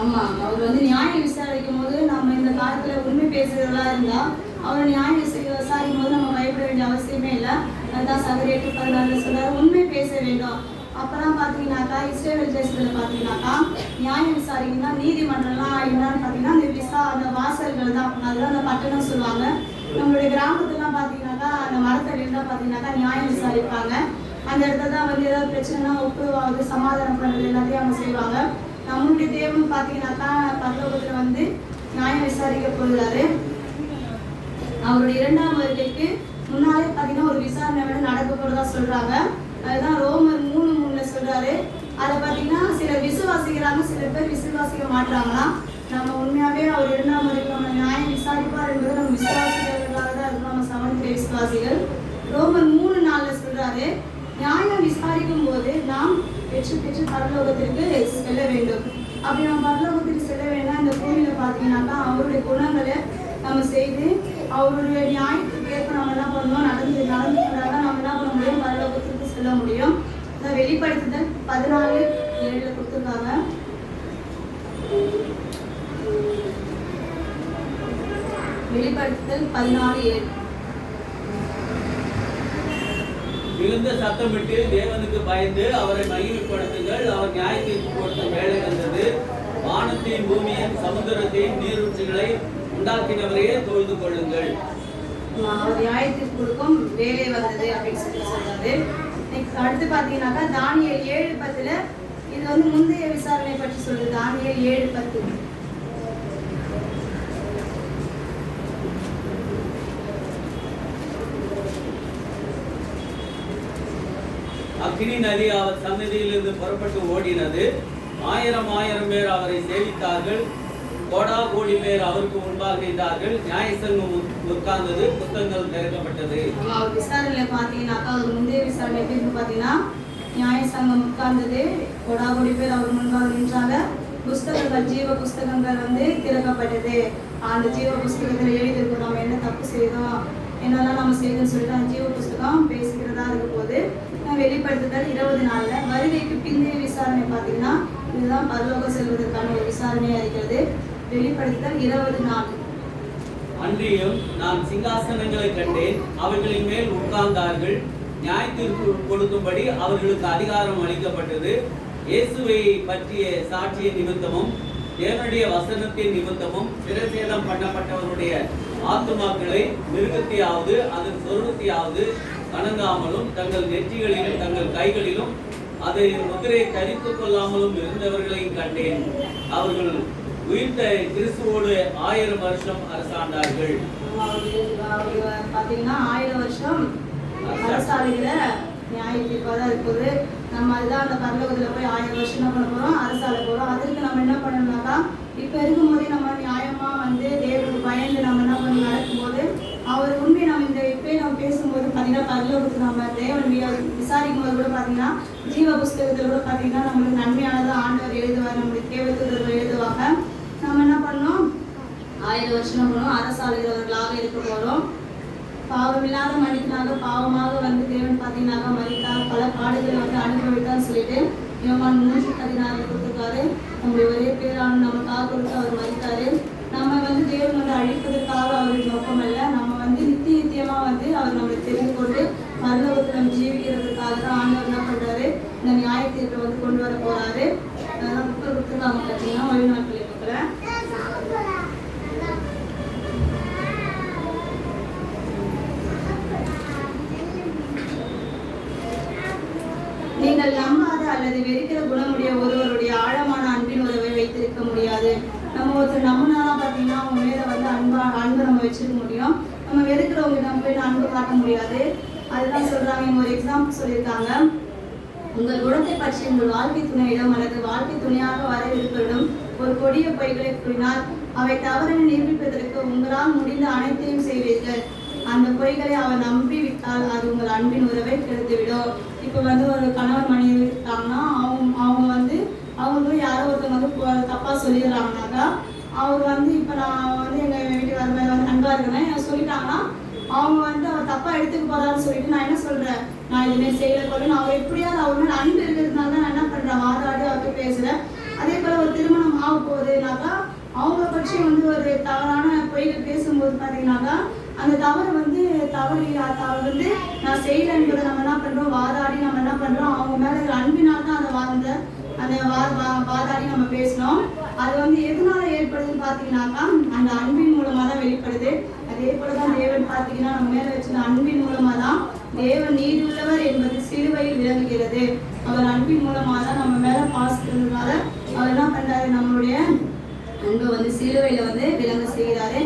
ஆமா, அவர் வந்து நியாயம் விசாரிக்கும் போது நம்ம இந்த காலத்துல உண்மை பேசுறதா இருந்தா அவர் நியாயம் விசாரிக்கும் போது நம்ம பயப்பட வேண்டிய அவசியமே இல்லை. அதுதான் சகரியா 8:14 சொல்றாரு, உண்மை பேச வேண்டும். அப்பதான் பாத்தீங்கன்னாக்கா இஸ்ரேல் தேசத்துல பாத்தீங்கன்னாக்கா நியாயம் விசாரிக்கணும்னா நீதிமன்றம்லாம் என்னன்னு பாத்தீங்கன்னா அந்த வாசல்கள் தான். அதுதான் அந்த பட்டணம் சொல்லுவாங்க. நம்மளுடைய கிராமத்துலாம் பாத்தீங்கன்னாக்கா அந்த மரத்தடியில் தான் பாத்தீங்கன்னாக்கா நியாயம் விசாரிப்பாங்க. அந்த இடத்துல தான் வந்து ஏதாவது பிரச்சனைனா ஒப்புவாங்க, சமாதானம் பண்றது எல்லாத்தையும் அவங்க செய்வாங்க. நம்மளுடைய தேவன் பாத்தீங்கன்னாக்கா பரலோகத்துல வந்து நியாயம் விசாரிக்க போகிறாரு. அவருடைய 2ஆம் வருகைக்கு முன்னாலே பாத்தீங்கன்னா ஒரு விசாரணை விட நடக்க போறதா சொல்றாங்க. அதுதான் ரோமர் 3:3 சொல்றாரு. அதை பார்த்தீங்கன்னா சிலர் விசுவாசிக்கிறாங்க, சில பேர் விசுவாசிக்க மாட்டாங்களா. நம்ம உண்மையாவே அவர் 2ஆம் வருகைக்கு நம்ம நியாயம் விசாரிப்பார் என்பதை நம்ம விசுவாசிக்கிறவர்களாக தான் இருக்கணும். நம்ம சமநிலை விசுவாசிகள். ரோமர் 3:4 சொல்றாரு, நியாயம் விசாரிக்கும் போது நாம் வெற்றி பெற்று பரலோகத்திற்கு செல்ல வேண்டும். அப்படி நம்ம பரலோகத்துக்கு செல்ல வேண்டாம். இந்த பூமியில பார்த்தீங்கன்னாக்கா அவருடைய குணங்களை நம்ம செய்து அவருடைய நியாயத்துக்கு ஏற்ப நம்ம என்ன பண்ணணும், நடந்துட்டாதான் நம்ம என்ன பண்ண முடியும், பரலோகத்துக்கு செல்ல முடியும். இந்த வெளிப்படுத்துதல் 14:7 கொடுத்துருக்காங்க. வெளிப்படுத்துதல் 14:7. மிகுந்த சத்தமிட்டு தேவனுக்கு பயந்து அவரை மகிமைப்படுத்துங்கள். அவர் நியாயத்திற்கு கொடுத்த வேலை வந்தது. வானத்தையும் பூமியையும் சமுத்திரத்தையும் நீரூற்றுகளை உண்டாக்கினவரையே தொழுது கொள்ளுங்கள். அவர் நியாயத்திற்கு கொடுக்கும் வேலை வந்தது அப்படின்னு சொல்றாரு. அடுத்து பாத்தீங்கன்னாக்கா தானியேல் 7:10 இது வந்து முந்தைய விசாரணை பற்றி சொல்லுது. தானியேல் 7:10. அக்னி நதி அவர் சன்னதியிலிருந்து புறப்பட்டு ஓடினது. 1000 பேர் அவரை சேவித்தார்கள். கோடி பேர் அவருக்கு முன்பாக இருந்தார்கள். நியாயசங்கம் உட்கார்ந்தது. புத்தகங்கள் திறக்கப்பட்டது. அவர் விசாரணையில பாத்தீங்கன்னாக்கா அவர் முந்தைய விசாரணை எப்படி பாத்தீங்கன்னா நியாயசங்கம் உட்கார்ந்தது. கோடி பேர் அவர் முன்பாக நின்றாங்க. புஸ்தகங்கள் ஜீவ புஸ்தகங்கள் வந்து திறக்கப்பட்டது. அந்த ஜீவ புஸ்தகத்தில் எழுதியிருக்கோம் நம்ம என்ன தப்பு செய்தோம், என்னெல்லாம் நம்ம செய்தோம்னு சொல்லிட்டு அந்த ஜீவ புஸ்தகம் பேசுகிறதா இருக்க போது. வெளிப்படுத்துதல் 20 நாள்ல வருகைக்கு பிந்தைய விசாரணை பார்த்தீங்கன்னா இதுதான் பரலோகம் செல்வதற்கான ஒரு விசாரணையா இருக்கிறது. வெளிப்படுத்துதல் 20 நாள். அன்றியும் நான் சிங்காசனங்களை கண்டேன். அவர்களின் மேல் உட்கார்ந்தார்கள். நியாயத்திற்கு கொடுக்கும்படி அவர்களுக்கு அதிகாரம் அளிக்கப்பட்டது. இயேசுவை பற்றிய சாட்சிய நிமித்தமும் தேவனுடைய வசனத்தின் நிமித்தமும் சிரசேதம் பண்ணப்பட்டவருடைய ஆத்துமாக்களை மிருகத்தையாவது அதன் சொருவத்தையாவது வணங்காமலும் தங்கள் நெற்றிகளிலும் தங்கள் கைகளிலும் அதை முத்திரை தரித்துக் கொள்ளாமலும் இருந்தவர்களையும் கண்டேன். அவர்கள் உயிர்த்த கிறிஸ்துவோடு 1000 வருஷம் அரசாண்டார்கள். பாத்தீங்கன்னா 1000 வருஷம் அரசாளுகிற நியாயத்தீர்ப்பாதான் இருக்குது. நம்ம அதுதான் அந்த பரலோகத்துல போய் 1000 வருஷம் என்ன பண்ண போறோம், அரசாள போறோம். அதுக்கு நம்ம என்ன பண்ணணும்னாக்கா இப்ப இருக்கும் போதே நம்ம நியாயமா வந்து தேவனுக்கு பயந்து நம்ம என்ன பண்ணி நடக்கும்போது அவர் உண்மை நம்ம இந்த இப்பயே நம்ம பேசும்போது பாத்தீங்கன்னா பரலோகத்துக்கு நம்ம தேவன் விசாரிக்கும் போது கூட பாத்தீங்கன்னா ஜீவ புஸ்தகத்துல கூட பாத்தீங்கன்னா நம்மளுக்கு நன்மையானதான் ஆண்டவர் எழுதுவார், நம்மளுக்கு தேவதூதர்கள் எழுதுவாங்க. நம்ம என்ன பண்ணோம், 1000 வருஷம் பண்ணோம் அரசாளுகிறவர்களாக இருக்க போறோம். பாவம் இல்லாத மனிதனாக பாவமாக வந்து தேவன் பார்த்தீங்கன்னாக்கா மறித்தார், பல பாடுகளை வந்து அனுபவித்தான்னு சொல்லிட்டு யோவான் 3:16 கொடுத்துருக்காரு. நம்முடைய ஒரே பேரான நமக்காக கொடுத்து அவர் மறித்தாரு. நம்ம வந்து தேவன் வந்து அழிப்பதற்காக அவருக்கு நோக்கம் அல்ல, நம்ம வந்து நித்தியமா வந்து அவர் நம்மளை தெரிந்து கொண்டு பரலோகத்தில் நம்ம ஜீவிக்கிறதுக்காக தான் ஆண்டவர் என்ன பண்றாரு, இந்த நியாய தீர்ப்பை வந்து கொண்டு வர போறாரு. அதெல்லாம் புத்தகம் கொடுத்துருக்காங்க பார்த்தீங்கன்னா ஓய்வு நாட்களை கொடுக்குறேன். நீங்கள் நம்பாத அல்லது வெறுக்கிற குணமுடைய ஒருவருடைய ஆழமான அன்பின் உறவை வைத்திருக்க முடியாது. நம்ம ஒருத்தர் நம்பினாதான் பார்த்தீங்கன்னா அவங்க மேல வந்து அன்பை நம்ம வச்சிருக்க முடியும். நம்ம வெறுக்கிறவங்க நம்ம போய் அன்பு காட்ட முடியாது. அதுதான் சொல்றாங்க. இவங்க ஒரு எக்ஸாம்பிள் சொல்லியிருக்காங்க. உங்கள் குணத்தை பற்றி உங்கள் வாழ்க்கை துணையிடம் அல்லது வாழ்க்கை துணையாக வர இருப்பவரிடம் ஒரு கொடிய பொய்களை கூறினால் அவை தவறென நிரூபிப்பதற்கு உங்களால் முடிந்த அனைத்தையும் செய்வீர்கள். அந்த பொய்களை அவர் நம்பிவிட்டால் அது உங்கள் அன்பின் உறவை கெடுத்துவிடும். இப்போ வந்து ஒரு கணவன் மனைவி இருக்காங்கன்னா அவங்க வந்து அவங்களும் யாரோ ஒருத்தவங்க வந்து தப்பாக சொல்லிடுறாங்கனாக்கா அவர் வந்து இப்போ நான் வந்து எங்கள் வீட்டுக்கார மேலே வந்து அன்பாக இருக்கிறேன் சொல்லிட்டாங்கன்னா அவங்க வந்து அவர் தப்பாக எடுத்துக்க போறாருன்னு சொல்லிட்டு நான் என்ன சொல்கிறேன், நான் இதுமாரி செய்யலை போல அவர் எப்படியாவது அவர் மேலே அன்பு இருக்கிறதுனால தான் நான் என்ன பண்ணுறேன், வாதாடி அவர்கிட்ட பேசுகிறேன். அதே போல் ஒரு திருமணம் ஆக போகுதுனாக்கா அவங்கள பற்றி வந்து ஒரு தவறான பொய்கள் பேசும்போது பார்த்தீங்கன்னாக்கா அந்த தவறு வந்து வந்து நான் செய்யலை என்பதை நம்ம என்ன பண்ணுறோம், வாதாடி நம்ம என்ன பண்ணுறோம், அவங்க மேலே அன்பினால் தான் அந்த வாதாடி நம்ம பேசணும். அது வந்து எதனால ஏற்படுதுன்னு பார்த்தீங்கன்னாக்கா அந்த அன்பின் மூலமாக தான் வெளிப்படுது. அதே போல தான் தேவன் பார்த்தீங்கன்னா நம்ம மேலே வச்சுருந்த அன்பின் மூலமாக தான் தேவன் நீதியுள்ளவர் என்பது சிலுவையில் விளங்குகிறது. அவர் அன்பின் மூலமாக தான் நம்ம மேலே பாசிக்கிறதுனால அவர் என்ன பண்ணுறாரு, நம்மளுடைய அன்பை வந்து சிலுவையில் வந்து விளங்க செய்கிறாரு.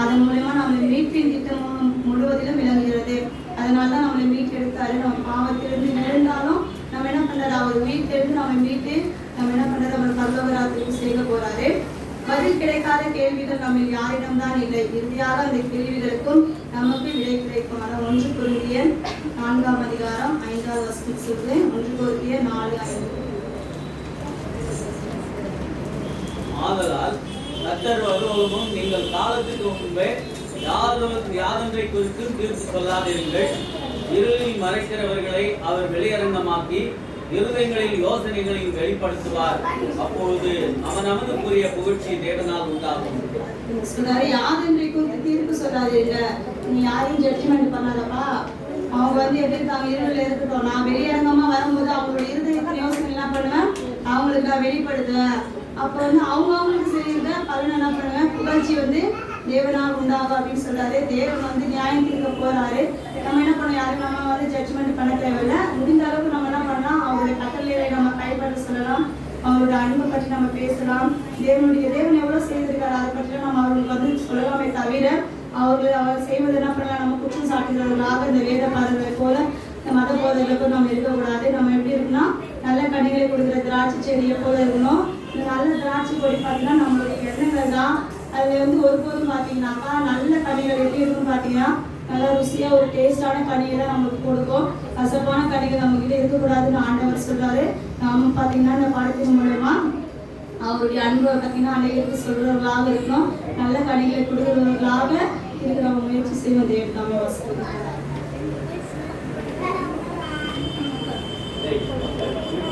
அதன் மூலமா நம்ம மீட்பின் திட்டம் முழுவதிலும் விளங்குகிறது. அதனால தான் நம்மளை மீட்டெடுத்தாரு. நம்ம பாவத்திலிருந்து எழுந்தாலும் நம்ம என்ன பண்றாரு, அவர் மீட்டெடுத்து நம்ம மீட்டு நம்ம என்ன பண்றாரு, அவர் பரலோகராஜ்யத்துக்கு செய்ய போறாரு. பதில் கிடைக்காத கேள்விகள் நம்ம யாரிடம் தான் இல்லை. இறுதியாக அந்த கேள்விகளுக்கும் நமக்கு விடை கிடைக்கும். அதான் 1 கொரிந்தியர் 4ஆம் அதிகாரம் 5வது வசனம் சொல்லுது. 1 கொரிந்தியர் 4:5. ஆதலால் கர்த்தர் வருவதும் நீங்கள் காலத்துக்கு முன்பே யாதொன்றை குறித்தும் தீர்ப்பு சொல்லாதிருங்கள். இருளில் மறைக்கிறவர்களை அவர் வெளியரங்கமாக்கி இருதயங்களில் யோசனைகளையும் வெளிப்படுத்துவார். அப்பொழுது அவனவனுக்குரிய புகழ்ச்சி தேவனால் உண்டாகும். சொல்றாரு, யாதொன்றை குறித்து தீர்ப்பு சொல்லாதீங்க. நீ யாரையும் ஜட்ஜ்மெண்ட் பண்ணாதப்பா. அவங்க வந்து எப்படி இருக்காங்க, இருளில் இருக்கட்டும். நான் வெளியரங்கமா வரும்போது அவங்களோட இருதயத்தின் யோசனை என்ன பண்ணுவேன், அவங்களுக்கு நான் வெளிப்படுத்துவேன். அப்போ வந்து அவங்களுக்கு செய்யறத பலன் என்ன பண்ணுவேன், புகழ்ச்சி வந்து தேவனால் உண்டாகும் அப்படின்னு சொல்றாரு. தேவன் வந்து நியாயம் தீர்க்க போறாரு. நம்ம என்ன பண்ணோம், யாரும் நம்ம வந்து ஜட்ஜ்மெண்ட் பண்ண தேவையில்லை. முடிந்த அளவுக்கு நம்ம என்ன பண்ணலாம், அவருடைய கட்டளையை நம்ம கைப்பற்ற சொல்லலாம். அவரோட அன்பை பற்றி நம்ம பேசலாம். தேவன் எவ்வளவு செய்திருக்காரு அதை பற்றி நம்ம அவங்களுக்கு வந்து சொல்லலாமே தவிர அவர் செய்வது என்ன பண்ணலாம், நம்ம குற்றம் சாட்டுகிறவர்களாக இந்த வேத பாதங்களை போல மத போதர்களுக்கும் நம்ம இருக்கக்கூடாது. நம்ம எப்படி இருக்குன்னா நல்ல கனிகளை கொடுக்குற திராட்சை செடியை போல இருக்கணும். இந்த நல்ல திராட்சை கொடி பார்த்தீங்கன்னா நம்மளுடைய எண்ணங்கள் தான். அதில் வந்து ஒருபோதும் பார்த்தீங்கன்னாக்கா நல்ல கனிகள் எப்படி இருக்குன்னு பார்த்தீங்கன்னா நல்லா ருசியாக ஒரு டேஸ்டான கனிகளை நம்மளுக்கு கொடுக்கும். கசப்பான கனிகள் நம்மகிட்ட இருக்கக்கூடாதுன்னு ஆண்டவர் சொல்றாரு. நாம பார்த்தீங்கன்னா இந்த பாடத்தின் மூலமா அவருடைய அன்பை பார்த்தீங்கன்னா அனைவருக்கு சொல்றவர்களாக இருக்கணும். நல்ல கனிகளை கொடுக்கிறவர்களாக இருக்கிற முயற்சி செய்வது.